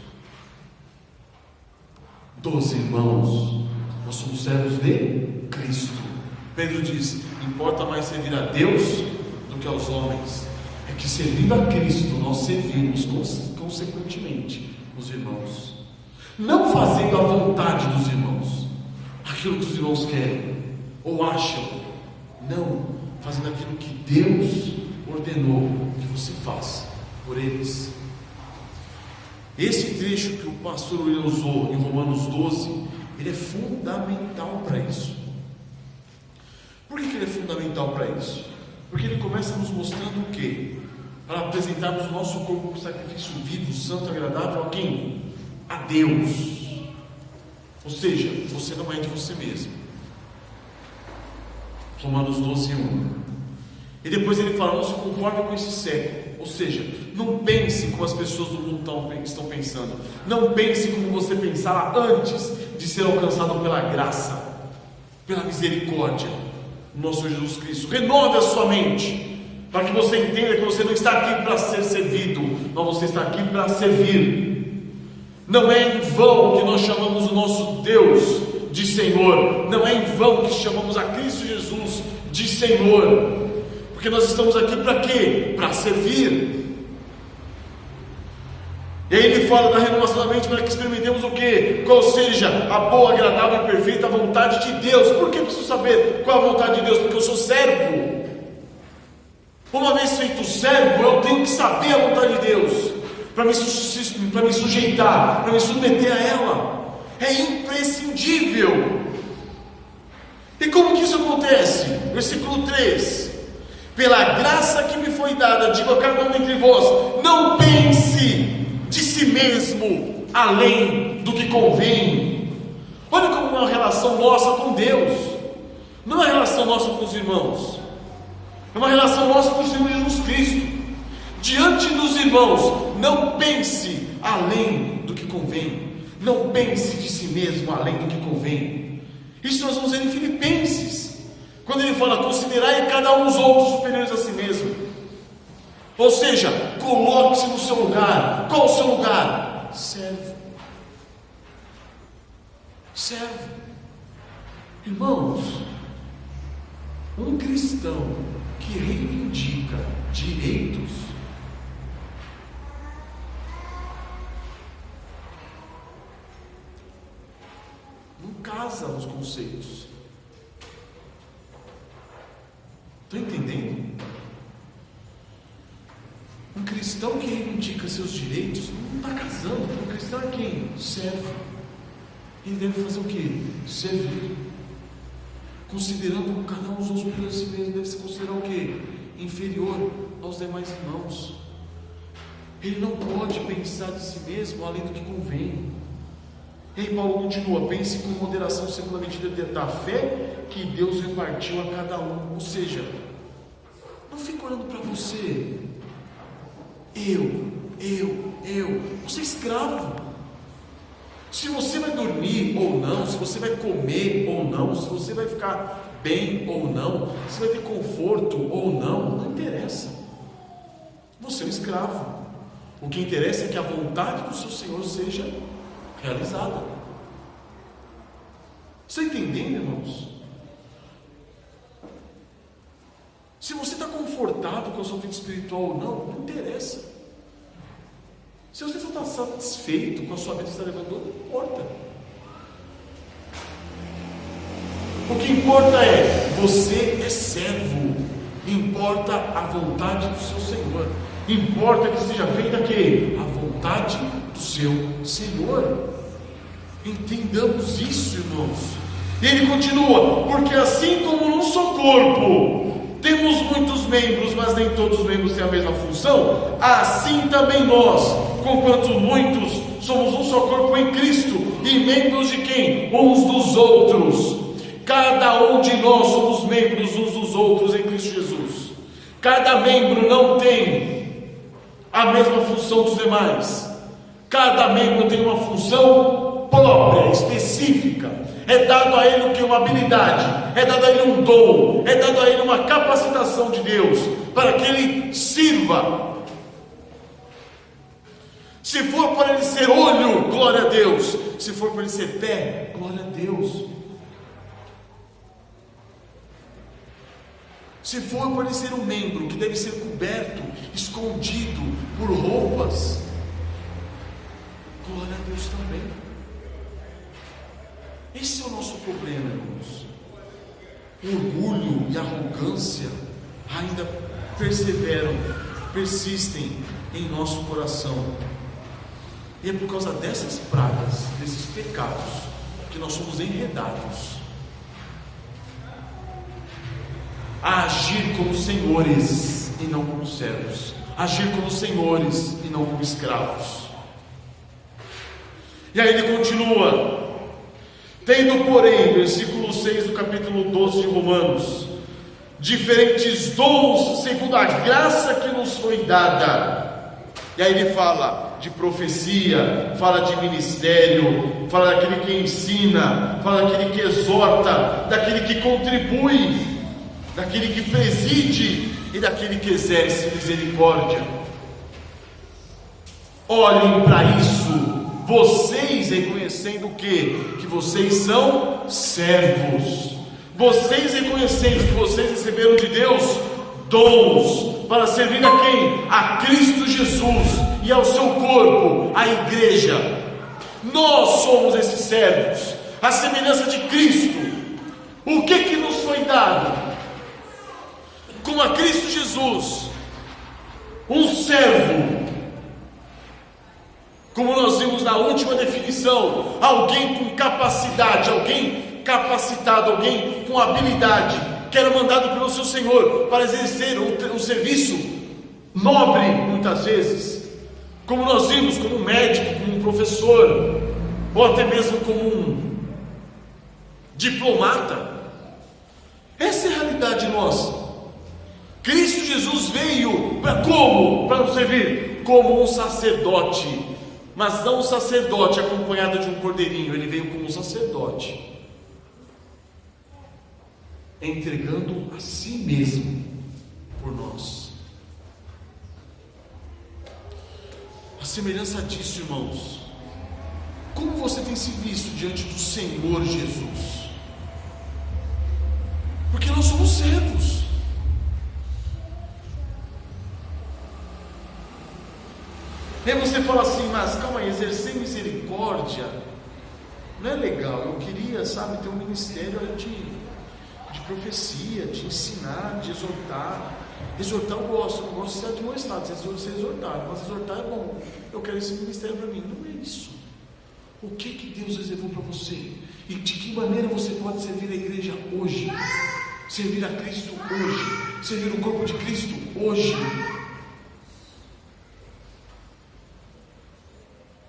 Speaker 1: dos irmãos, nós somos servos de Cristo. Pedro diz: importa mais servir a Deus do que aos homens. É que servindo a Cristo nós servimos consequentemente os irmãos. não fazendo a vontade dos irmãos, aquilo que os irmãos querem ou acham, não, fazendo aquilo que Deus ordenou que você faça por eles. Esse trecho que o pastor William usou em Romanos 12, ele é fundamental para isso. Por que ele é fundamental para isso? Porque ele começa nos mostrando o quê? Para apresentarmos o nosso corpo como sacrifício vivo, santo, agradável a quem? A Deus. Ou seja, você não é de você mesmo. Romanos 12, 1. E depois ele fala, não se conforme com esse século. Ou seja, não pense como as pessoas do mundo estão pensando. Não pense como você pensava antes de ser alcançado pela graça, pela misericórdia do nosso Senhor Jesus Cristo. Renove a sua mente, para que você entenda que você não está aqui para ser servido, mas você está aqui para servir. Não é em vão que nós chamamos o nosso Deus de Senhor. Não é em vão que chamamos a Cristo Jesus de Senhor. Porque nós estamos aqui para quê? Para servir. E aí ele fala da renovação da mente para que experimentemos o quê? Qual seja a boa, agradável e perfeita vontade de Deus. Por que eu preciso saber qual é a vontade de Deus? Porque eu sou servo. Uma vez feito servo, eu tenho que saber a vontade de Deus, para me sujeitar, para me submeter a ela. É imprescindível. E como que isso acontece? Versículo 3: pela graça que me foi dada, digo a cada um entre vós, não pense de si mesmo além do que convém. Olha como é uma relação nossa com Deus, não é uma relação nossa com os irmãos, é uma relação nossa com o Senhor Jesus Cristo. Diante dos irmãos, não pense além do que convém, não pense de si mesmo além do que convém. Isso nós vamos ver em Filipenses, quando ele fala, considerai cada um os outros superiores a si mesmo. Ou seja, coloque-se no seu lugar. Qual o seu lugar? Servo. Servo. Irmãos, um cristão que reivindica direitos não casa nos conceitos. Estão entendendo? Um cristão que reivindica seus direitos não está casando. Um cristão é quem? Serve. Ele deve fazer o quê? Servir. Considerando cada um os outros superiores a si mesmo, deve se considerar o quê? Inferior aos demais irmãos. Ele não pode pensar de si mesmo além do que convém. E aí Paulo continua, pense com moderação segundo a medida da fé que Deus repartiu a cada um. Ou seja, não fique olhando para você. Você é escravo. Se você vai dormir ou não, se você vai comer ou não, se você vai ficar bem ou não, se vai ter conforto ou não, não interessa. Você é um escravo. O que interessa é que a vontade do seu Senhor seja realizada. Você está entendendo, irmãos? Se você está confortável com a sua vida espiritual ou não, não interessa. Se você não está satisfeito com a sua vida que está levando, não importa. O que importa é, você é servo. Importa a vontade do seu Senhor. Importa que seja feita aqui a vontade do seu Senhor. Entendamos isso, irmãos. E ele continua, porque assim como num só corpo temos muitos membros, mas nem todos os membros têm a mesma função, assim também nós, conquanto muitos, somos um só corpo em Cristo, e membros de quem? Uns dos outros. Cada um de nós somos membros uns dos outros em Cristo Jesus. Cada membro não tem a mesma função dos demais. Cada membro tem uma função própria, específica. É dado a ele o que? Uma habilidade, é dado a ele um dom, é dado a ele uma capacitação de Deus, para que ele sirva. Se for para ele ser olho, glória a Deus. Se for para ele ser pé, glória a Deus. Se for para ele ser um membro que deve ser coberto, escondido por roupas, glória a Deus também. Esse é o nosso problema, irmãos. O orgulho e a arrogância ainda perseveram, persistem em nosso coração. E é por causa dessas pragas, desses pecados, que nós somos enredados a agir como senhores e não como servos, agir como senhores e não como escravos. E aí ele continua: tendo, porém, versículo 6 do capítulo 12 de Romanos, diferentes dons segundo a graça que nos foi dada. E aí ele fala de profecia, fala de ministério, fala daquele que ensina, fala daquele que exorta, daquele que contribui, daquele que preside e daquele que exerce misericórdia. Olhem para isso, vocês reconhecendo o quê? Que vocês são servos, vocês reconhecendo que vocês receberam de Deus dons para servir a quem? A Cristo Jesus e ao seu corpo, a igreja. Nós somos esses servos, a semelhança de Cristo. O que nos foi dado? Como a Cristo Jesus, um servo, como nós vimos na última definição, alguém com capacidade, alguém capacitado, alguém com habilidade, que era mandado pelo seu Senhor para exercer um serviço nobre, muitas vezes, como nós vimos, como um médico, como um professor, ou até mesmo como um diplomata. Essa é a realidade nossa. Cristo Jesus veio para como? Para nos servir como um sacerdote, mas não um sacerdote acompanhado de um cordeirinho. Ele veio como um sacerdote, entregando a si mesmo por nós. A semelhança disso, irmãos, como você tem se visto diante do Senhor Jesus? Porque nós somos servos. Aí você fala assim: mas calma aí, exercer misericórdia não é legal. Eu queria, sabe, ter um ministério de profecia, de ensinar, de exortar. Exortar eu gosto, eu não gosto de ser admoestado, ser exortado, mas exortar é bom. Eu quero esse ministério para mim. Não é isso. O que Deus reservou para você? E de que maneira você pode servir a igreja hoje? Servir a Cristo hoje? Servir o corpo de Cristo hoje?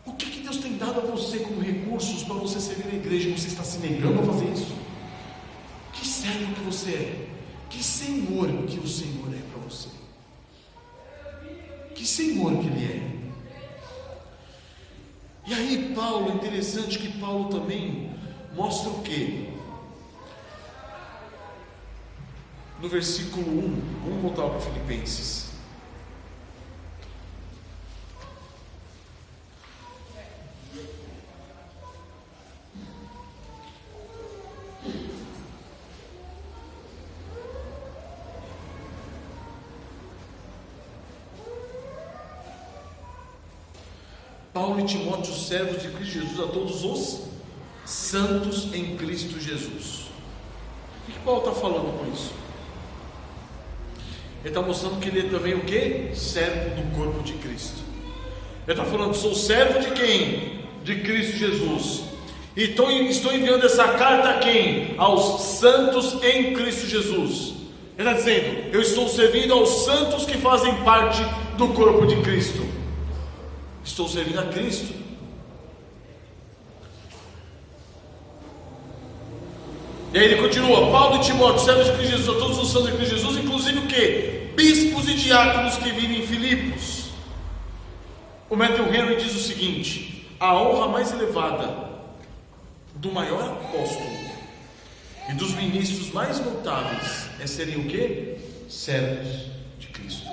Speaker 1: O que Deus tem dado a você como recursos para você servir a igreja? Você está se negando a fazer isso? Que servo que você é? Que senhor que o Senhor é para você? Que senhor que Ele é? E aí Paulo, interessante que Paulo também mostra o quê? No versículo 1, vamos voltar para Filipenses. Paulo e Timóteo, servos de Cristo Jesus, a todos os santos em Cristo Jesus. O que Paulo está falando com isso? Ele está mostrando que ele é também o quê? Servo do corpo de Cristo. Ele está falando: sou servo de quem? De Cristo Jesus. E estou enviando essa carta a quem? Aos santos em Cristo Jesus. Ele está dizendo: eu estou servindo aos santos que fazem parte do corpo de Cristo. Estou servindo a Cristo. E aí ele continua: Paulo e Timóteo, servos de Cristo Jesus, a todos os santos de Cristo Jesus, inclusive o quê? Bispos e diáconos que vivem em Filipos. O Matthew Henry diz o seguinte: a honra mais elevada do maior apóstolo e dos ministros mais notáveis é serem o quê? Servos de Cristo.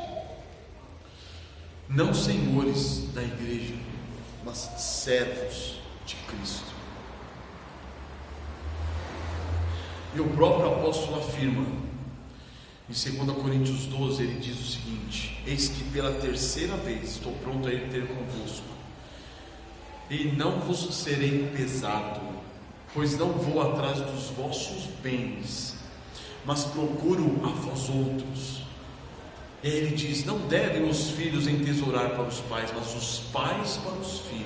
Speaker 1: Não senhores da igreja, mas servos de Cristo. E o próprio apóstolo afirma, em 2 Coríntios 12, ele diz o seguinte: eis que pela terceira vez estou pronto a ir ter convosco, e não vos serei pesado, pois não vou atrás dos vossos bens, mas procuro a vós outros. E aí ele diz: não devem os filhos entesourar para os pais, mas os pais para os filhos.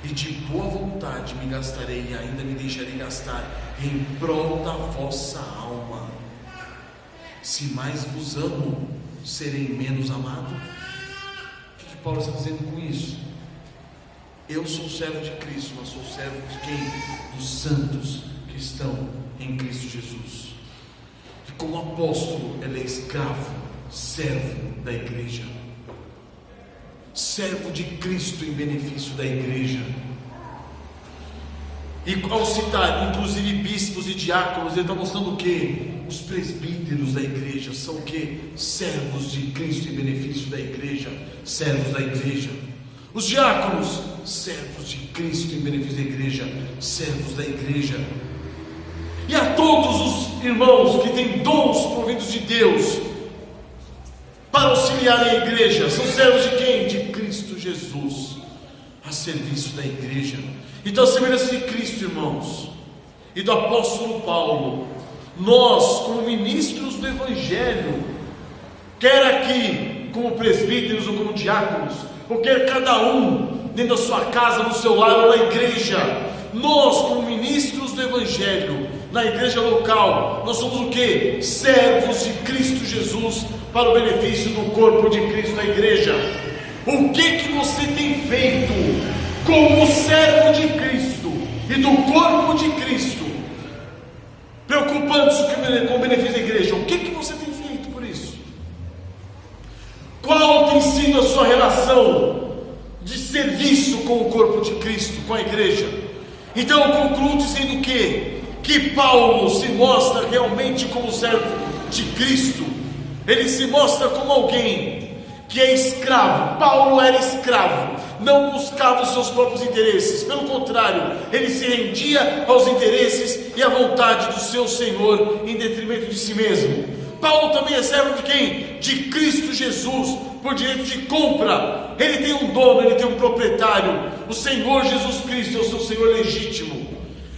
Speaker 1: E de boa vontade me gastarei, e ainda me deixarei gastar em prol da vossa alma. Se mais vos amo, serei menos amado. O que Paulo está dizendo com isso? Eu sou servo de Cristo, mas sou servo de quem? Dos santos que estão em Cristo Jesus. E como apóstolo, ele é escravo, servo da igreja, servo de Cristo em benefício da igreja. E ao citar inclusive bispos e diáconos, ele está mostrando o que? Os presbíteros da igreja são o que? Servos de Cristo em benefício da igreja, servos da igreja. Os diáconos, servos de Cristo em benefício da igreja, servos da igreja. E a todos os irmãos que têm dons provindos de Deus para auxiliar a igreja, são servos de quem? De Cristo Jesus, a serviço da igreja. Então, a semelhança de Cristo, irmãos, e do apóstolo Paulo, nós, como ministros do Evangelho, quer aqui como presbíteros ou como diáconos, ou quer cada um dentro da sua casa, no seu lar ou na igreja, nós, como ministros do Evangelho, na igreja local, nós somos o que? Servos de Cristo Jesus para o benefício do corpo de Cristo na igreja. O que você tem feito como servo de Cristo e do corpo de Cristo, preocupando-se com o benefício da igreja? O que você tem feito por isso? Qual tem sido a sua relação de serviço com o corpo de Cristo, com a igreja? Então eu concluo dizendo que Paulo se mostra realmente como servo de Cristo. Ele se mostra como alguém que é escravo. Paulo era escravo, não buscava os seus próprios interesses, pelo contrário, ele se rendia aos interesses e à vontade do seu Senhor em detrimento de si mesmo. Paulo também é servo de quem? De Cristo Jesus, por direito de compra. Ele tem um dono, ele tem um proprietário. O Senhor Jesus Cristo é o seu Senhor legítimo.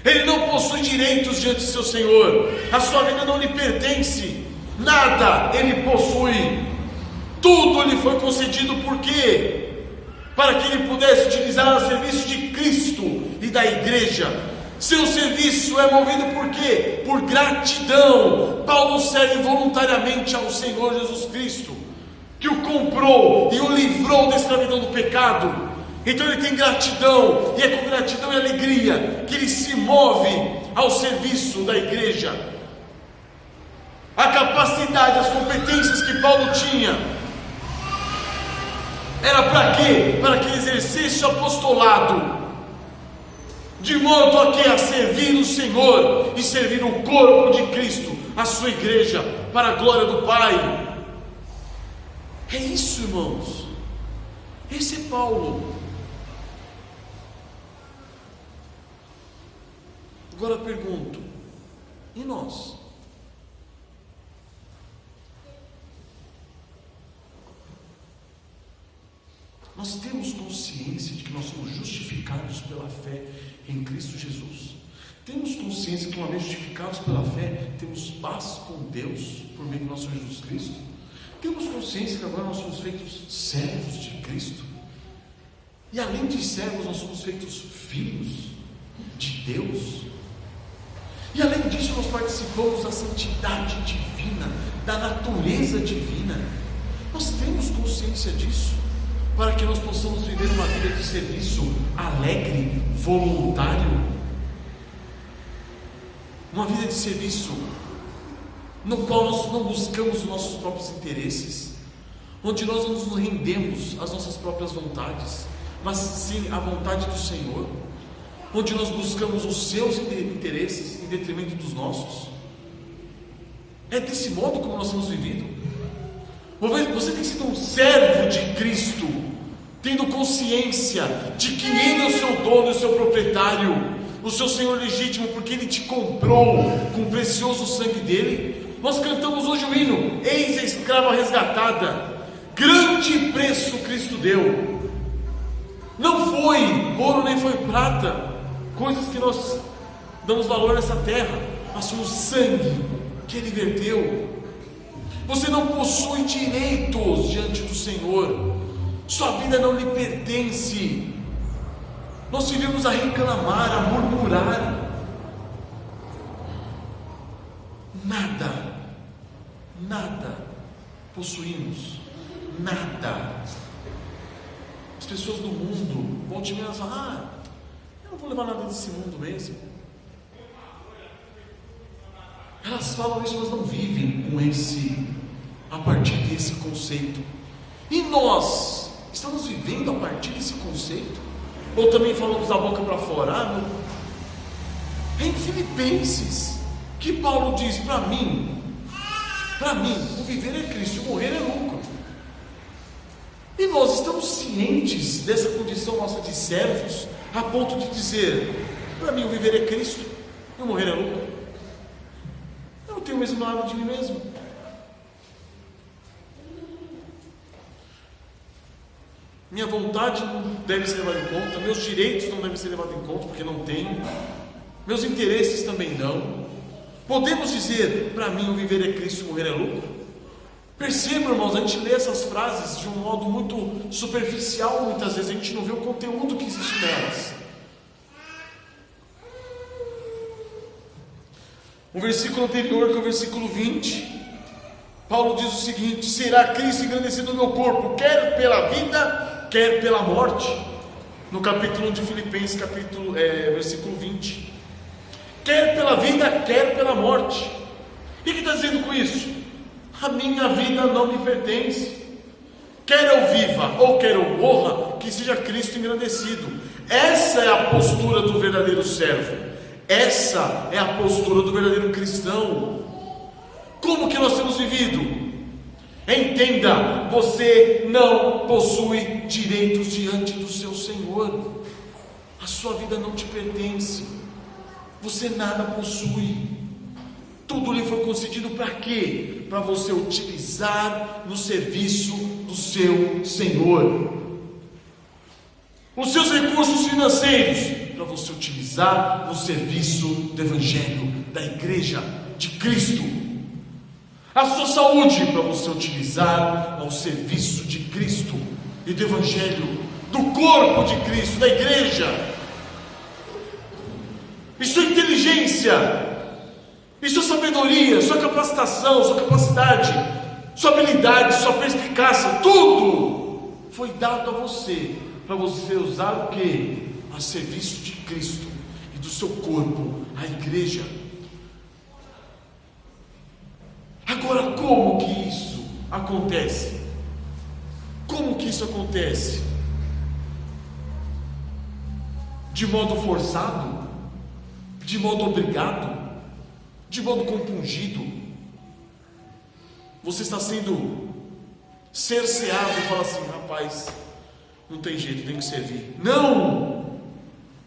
Speaker 1: Ele não possui direitos diante de seu Senhor. A sua vida não lhe pertence. Nada ele possui. Tudo lhe foi concedido. Por quê? Para que ele pudesse utilizar a serviço de Cristo e da igreja. Seu serviço é movido por quê? Por gratidão. Paulo serve voluntariamente ao Senhor Jesus Cristo, que o comprou e o livrou da escravidão do pecado. Então ele tem gratidão, e é com gratidão e alegria que ele se move ao serviço da igreja. A capacidade, as competências que Paulo tinha era para quê? Para que ele exercesse o apostolado, de modo a que a servir o Senhor e servir o corpo de Cristo, a sua igreja, para a glória do Pai. É isso, irmãos. Esse é Paulo. Agora eu pergunto: e nós? Nós temos consciência de que nós somos justificados pela fé em Cristo Jesus? Temos consciência que, uma vez justificados pela fé, temos paz com Deus por meio do nosso Jesus Cristo? Temos consciência que agora nós somos feitos servos de Cristo? E além de servos, nós somos feitos filhos de Deus? E além disso, nós participamos da santidade divina, da natureza divina. Nós temos consciência disso, para que nós possamos viver uma vida de serviço alegre, voluntário, uma vida de serviço no qual nós não buscamos os nossos próprios interesses, onde nós não nos rendemos às nossas próprias vontades, mas sim à vontade do Senhor, onde nós buscamos os seus interesses em detrimento dos nossos. É desse modo como nós temos vivido. Você tem sido um servo de Cristo, tendo consciência de que Ele é o seu dono, o seu proprietário, o seu Senhor legítimo, porque Ele te comprou com o precioso sangue dEle. Nós cantamos hoje o hino: eis a escrava resgatada, grande preço Cristo deu. Não foi ouro nem foi prata, coisas que nós damos valor nessa terra, mas foi o sangue que Ele verteu. Você não possui direitos diante do Senhor, sua vida não lhe pertence. Nós vivemos a reclamar, a murmurar. Nada possuímos, nada. As pessoas do mundo vão te falar: eu não vou levar nada desse mundo mesmo. Elas falam isso, mas não vivem a partir desse conceito. E nós estamos vivendo a partir desse conceito? Ou também falamos da boca para fora? É em Filipenses que Paulo diz: para mim, o viver é Cristo, o morrer é lucro. E nós estamos cientes dessa condição nossa de servos, a ponto de dizer: para mim o viver é Cristo e o morrer é lucro. Eu não tenho o mesmo lado de mim mesmo. Minha vontade não deve ser levada em conta, meus direitos não devem ser levados em conta, porque não tenho, meus interesses também não. Podemos dizer: para mim o viver é Cristo e o morrer é lucro? Perceba, irmãos, a gente lê essas frases de um modo muito superficial, muitas vezes a gente não vê o conteúdo que existe nelas. O versículo anterior, que é o versículo 20, Paulo diz o seguinte: será Cristo engrandecido no meu corpo, quer pela vida, quer pela morte. No capítulo 1 de Filipenses, versículo 20. Quer pela vida, quer pela morte. E o que está dizendo com isso? A minha vida não me pertence. Quer eu viva ou quer eu morra, que seja Cristo engrandecido. Essa é a postura do verdadeiro servo. Essa é a postura do verdadeiro cristão. Como que nós temos vivido? Entenda, você não possui direitos diante do seu Senhor. A sua vida não te pertence. Você nada possui. Tudo lhe foi concedido para quê? Para você utilizar no serviço do seu Senhor. Os seus recursos financeiros, para você utilizar no serviço do Evangelho, da Igreja de Cristo. A sua saúde, para você utilizar ao serviço de Cristo e do Evangelho, do corpo de Cristo, da Igreja. E sua inteligência, e sua sabedoria, sua capacitação, sua capacidade, sua habilidade, sua perspicácia, tudo foi dado a você, para você usar o quê? A serviço de Cristo e do seu corpo, a Igreja. Agora, como que isso acontece? Como que isso acontece? De modo forçado? De modo obrigado? De modo compungido? Você está sendo cerceado e fala assim: rapaz, não tem jeito, tem que servir. Não!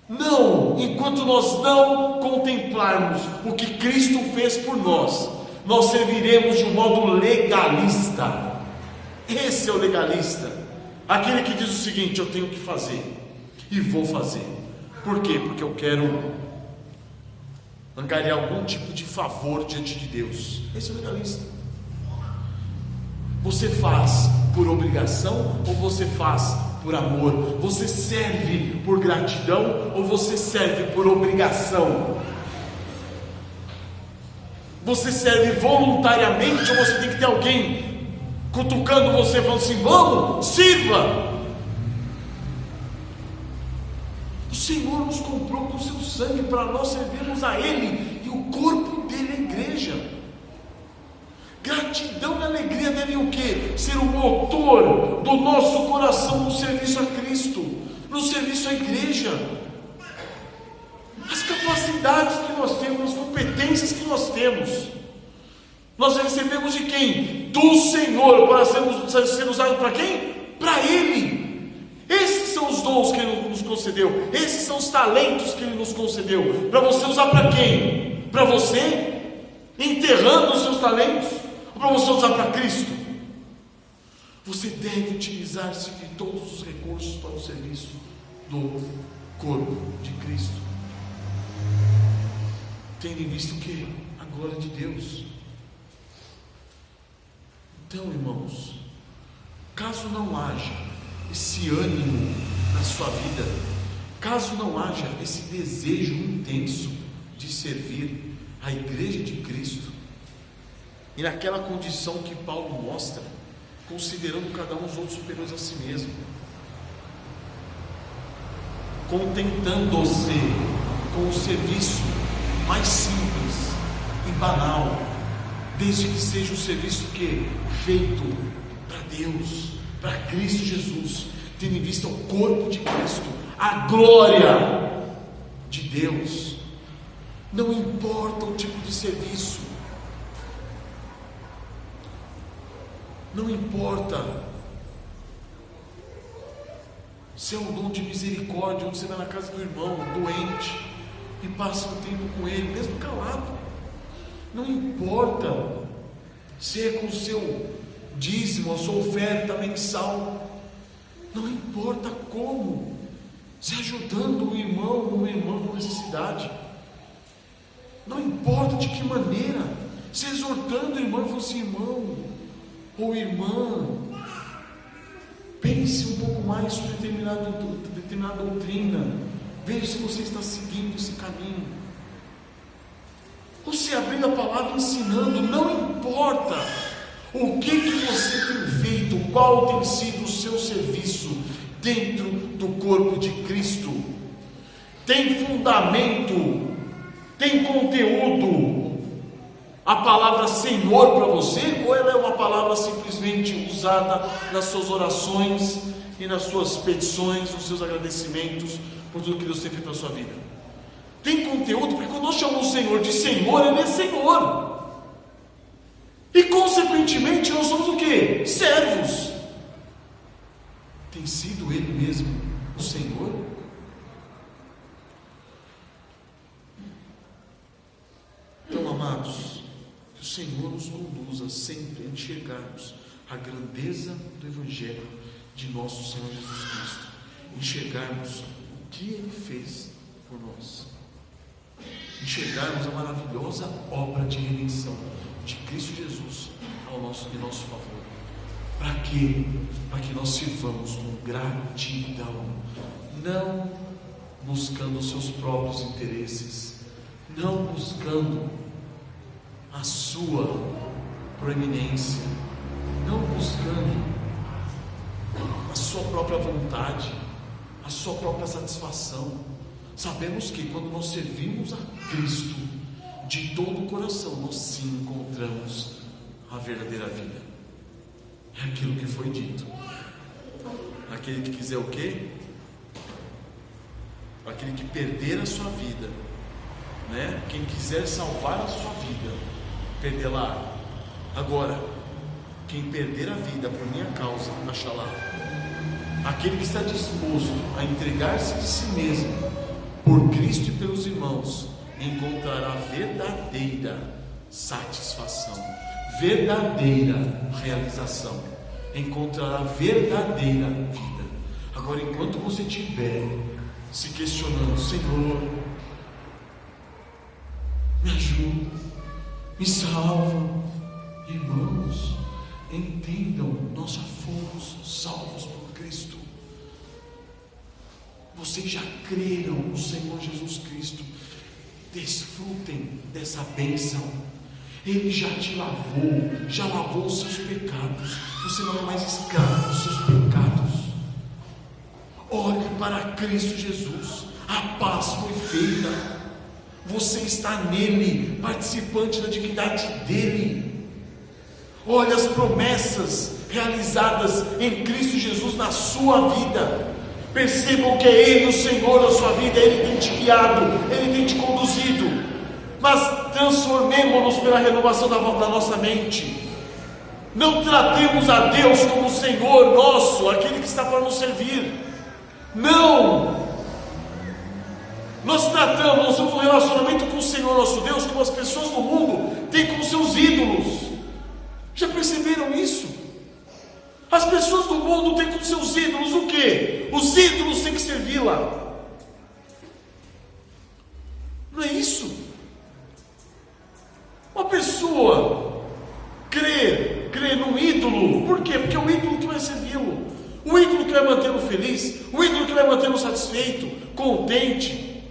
Speaker 1: Não! Enquanto nós não contemplarmos o que Cristo fez por nós, nós serviremos de um modo legalista. Esse é o legalista, aquele que diz o seguinte: eu tenho que fazer e vou fazer. Por quê? Porque eu quero angariar algum tipo de favor diante de Deus. Esse é o legalista. Você faz por obrigação ou você faz por amor? Você serve por gratidão ou você serve por obrigação? Você serve voluntariamente ou você tem que ter alguém cutucando você, falando assim: vamos, sirva? O Senhor nos comprou com o seu sangue para nós servirmos a Ele, e o corpo dele é a igreja. Gratidão e alegria devem o quê? Ser o motor do nosso coração no serviço a Cristo, no serviço à igreja. As capacidades que nós temos, as competências que nós temos, nós recebemos de quem? Do Senhor, para ser usado para quem? Para Ele. Esses são os dons que Ele nos concedeu, esses são os talentos que Ele nos concedeu, para você usar para quem? Para você, enterrando os seus talentos, ou para você usar para Cristo? Você deve utilizar-se de todos os recursos para o serviço do corpo de Cristo. tendo em vista o quê? A glória de Deus. Então, irmãos, caso não haja esse ânimo na sua vida, caso não haja esse desejo intenso de servir a igreja de Cristo, e naquela condição que Paulo mostra, considerando cada um os outros superiores a si mesmo, contentando-se com o serviço mais simples e banal, desde que seja um serviço que feito para Deus, para Cristo Jesus, tendo em vista o corpo de Cristo, a glória de Deus. Não importa o tipo de serviço, não importa se é um dom de misericórdia, onde você vai na casa do irmão doente e passa um tempo com ele, mesmo calado. Não importa se é com o seu dízimo, a sua oferta mensal. Não importa como, se ajudando o irmão ou uma irmã com necessidade. Não importa de que maneira, se exortando o irmão e falando assim: irmão ou irmã, pense um pouco mais sobre determinada doutrina, veja se você está seguindo esse caminho. Você abrindo a palavra, ensinando, não importa o que você tem feito, qual tem sido o seu serviço dentro do corpo de Cristo. Tem fundamento, tem conteúdo a palavra Senhor para você, ou ela é uma palavra simplesmente usada nas suas orações e nas suas petições, nos seus agradecimentos por tudo que Deus tem feito na sua vida? Tem conteúdo, porque quando nós chamamos o Senhor de Senhor, Ele é Senhor, e consequentemente nós somos o quê? Servos. Tem sido Ele mesmo o Senhor? Então, amados, que o Senhor nos conduza sempre a enxergarmos a grandeza do Evangelho de nosso Senhor Jesus Cristo, enxergarmos o que Ele fez por nós, enxergarmos a maravilhosa obra de redenção de Cristo Jesus em nosso favor. Para quê? Para que nós sirvamos com gratidão, não buscando os seus próprios interesses, não buscando a sua proeminência, não buscando a sua própria vontade, a sua própria satisfação. Sabemos que quando nós servimos a Cristo de todo o coração, nós sim encontramos a verdadeira vida. É aquilo que foi dito: aquele que quiser o quê? Aquele que perder a sua vida, né? Quem quiser salvar a sua vida, perdê-la. Agora, quem perder a vida por minha causa, achará. Aquele que está disposto a entregar-se de si mesmo por Cristo e pelos irmãos, encontrará verdadeira satisfação, verdadeira realização, encontrará verdadeira vida. Agora, enquanto você estiver se questionando: Senhor, me ajuda, me salva, irmãos, entendam, nós já fomos salvos por Cristo. Vocês já creram no Senhor Jesus Cristo. Desfrutem dessa bênção. Ele já te lavou, já lavou os seus pecados. Você não é mais escravo dos seus pecados. Olhe para Cristo Jesus. A paz foi feita. Você está nele, participante da divindade dele. Olhe as promessas realizadas em Cristo Jesus na sua vida. Percebam que é Ele o Senhor da sua vida. Ele tem te guiado, Ele tem te conduzido. Mas transformemo-nos pela renovação da nossa mente. Não tratemos a Deus como o Senhor nosso, aquele que está para nos servir. Não! Nós temos um relacionamento com o Senhor nosso Deus como as pessoas do mundo têm com seus ídolos. Já perceberam isso? As pessoas do mundo têm com seus ídolos o quê? Os ídolos têm que servi-la. Não é isso? pessoa crer num ídolo, por quê? Porque é o ídolo que vai servi-lo, o ídolo que vai mantê-lo feliz, o ídolo que vai mantê-lo satisfeito, contente,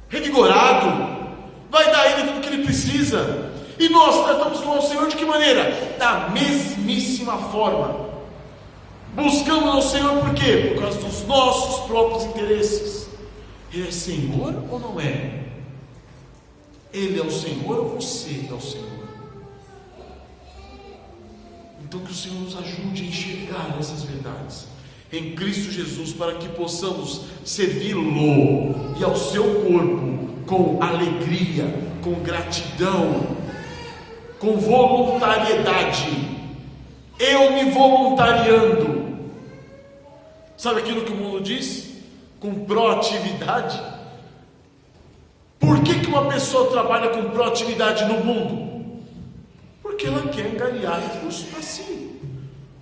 Speaker 1: revigorado, vai dar a ele tudo que ele precisa. E nós tratamos com o Senhor de que maneira? Da mesmíssima forma. Buscamos ao Senhor por quê? Por causa dos nossos próprios interesses. Ele é Senhor ou não é? Ele é o Senhor ou você é o Senhor? Então que o Senhor nos ajude a enxergar essas verdades em Cristo Jesus, para que possamos servi-lo e ao seu corpo com alegria, com gratidão, com voluntariedade. Eu me voluntariando. Sabe aquilo que o mundo diz? Com proatividade. Por que uma pessoa trabalha com proatividade no mundo? Porque ela quer angariar recursos para si.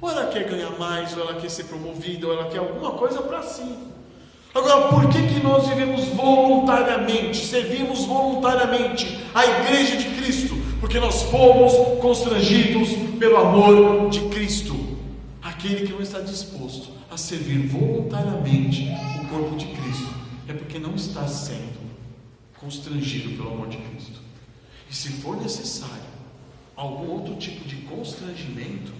Speaker 1: Ou ela quer ganhar mais, ou ela quer ser promovida, ou ela quer alguma coisa para si. Agora, por que nós vivemos voluntariamente, servimos voluntariamente a igreja de Cristo? Porque nós fomos constrangidos pelo amor de Cristo. Aquele que não está disposto a servir voluntariamente o corpo de Cristo é porque não está sendo constrangido pelo amor de Cristo. E se for necessário algum outro tipo de constrangimento,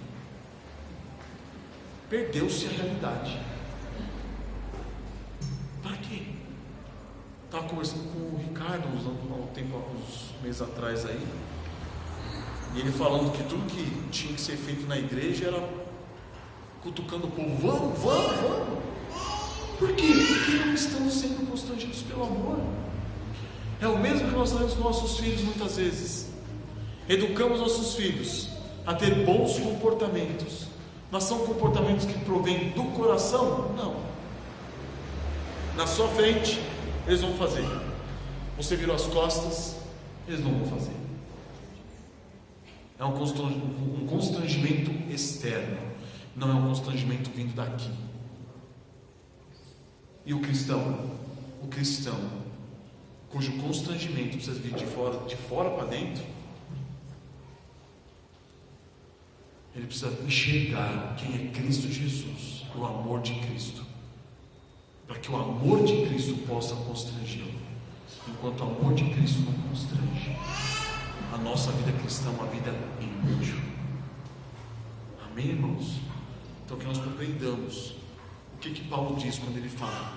Speaker 1: perdeu-se a realidade. Para quê? Estava conversando com o Ricardo uns meses atrás aí, e ele falando que tudo que tinha que ser feito na igreja era cutucando o povo, vamos. Por quê? Porque não estamos sendo constrangidos pelo amor. É o mesmo que nós fazemos com nossos filhos muitas vezes. Educamos nossos filhos a ter bons comportamentos, mas são comportamentos que provêm do coração? Não. Na sua frente, eles vão fazer. Você virou as costas, eles não vão fazer. É um constrangimento externo, não é um constrangimento vindo daqui. E o cristão, cujo constrangimento precisa vir de fora para dentro, ele precisa enxergar quem é Cristo Jesus, o amor de Cristo, para que o amor de Cristo possa constrangê-lo, enquanto o amor de Cristo não constrange. A nossa vida cristã é uma vida inútil. Amém, irmãos? Então que nós compreendamos o que Paulo diz quando ele fala: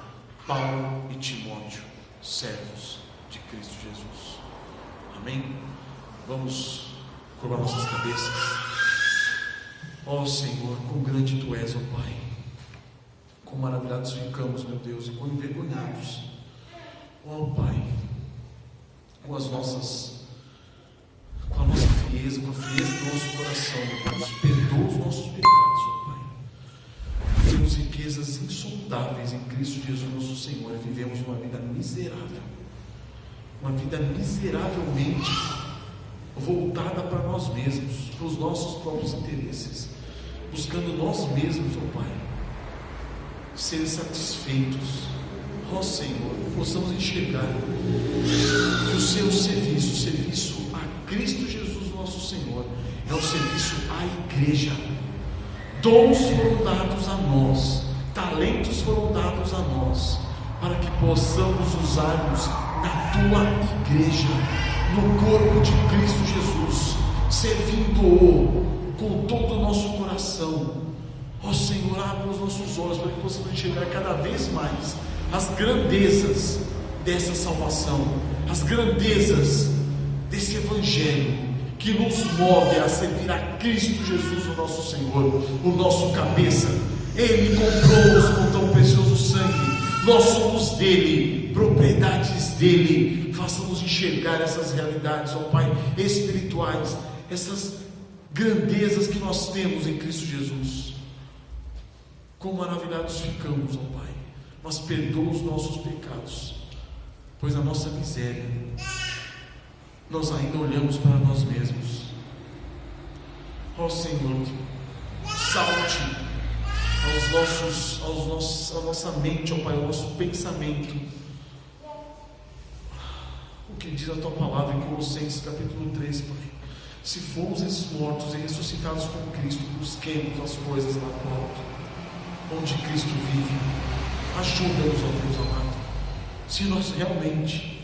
Speaker 1: Paulo e Timóteo, servos de Cristo Jesus. Amém? Vamos curvar nossas cabeças. Ó Senhor, quão grande Tu és, ó Pai. Quão maravilhados ficamos, meu Deus, e quão envergonhados, ó Pai, com a nossa frieza, com a frieza do nosso coração, meu Deus. Perdoa os nossos pecados, ó Pai. Temos riquezas insondáveis em Cristo Jesus, nosso Senhor, e vivemos uma vida miserável, uma vida miseravelmente voltada para nós mesmos, para os nossos próprios interesses, buscando nós mesmos, ó Pai, ser satisfeitos. Ó Senhor, possamos enxergar que o seu serviço, o serviço a Cristo Jesus, nosso Senhor, é o serviço à igreja. Dons foram dados a nós, talentos foram dados a nós, para que possamos usarmos na tua igreja, no corpo de Cristo Jesus, servindo-o com todo o nosso coração. Ó Senhor, abra os nossos olhos para que possamos enxergar cada vez mais as grandezas dessa salvação, as grandezas desse Evangelho que nos move a servir a Cristo Jesus, o nosso Senhor, o nosso cabeça. Ele comprou-nos com tão precioso sangue, nós somos dele, propriedades dele. Faça-nos enxergar essas realidades, ó Pai, espirituais, essas grandezas que nós temos em Cristo Jesus. Quão maravilhados ficamos, ó Pai, mas perdoa os nossos pecados, pois na nossa miséria nós ainda olhamos para nós mesmos. Ó Senhor, salte à nossa mente, ó Pai, ao nosso pensamento, o que diz a Tua palavra em Colossenses capítulo 3, Pai. Se fomos esses mortos e ressuscitados com Cristo, busquemos as coisas lá no alto, onde Cristo vive. Ajuda-nos, ó Deus amado. Se nós realmente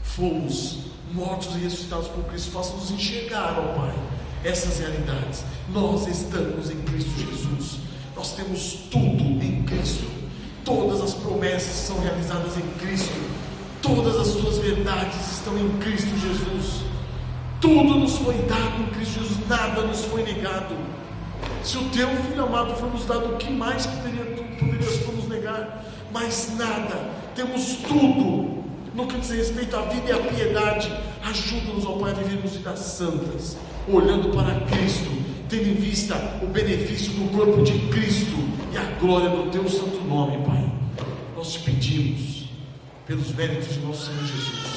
Speaker 1: fomos mortos e ressuscitados por Cristo, faça-nos enxergar, ó Pai, essas realidades. Nós estamos em Cristo Jesus. Nós temos tudo em Cristo. Todas as promessas são realizadas em Cristo. Todas as suas verdades estão em Cristo Jesus. Tudo nos foi dado em Cristo Jesus, nada nos foi negado. Se o teu Filho amado foi nos dado, o que mais poderias nos negar? Mas nada, temos tudo. No que diz respeito à vida e à piedade, ajuda-nos, ó Pai, a vivermos vidas santas, olhando para Cristo, tendo em vista o benefício do corpo de Cristo e a glória do teu santo nome, Pai. Nós te pedimos, pelos méritos de nosso Senhor Jesus.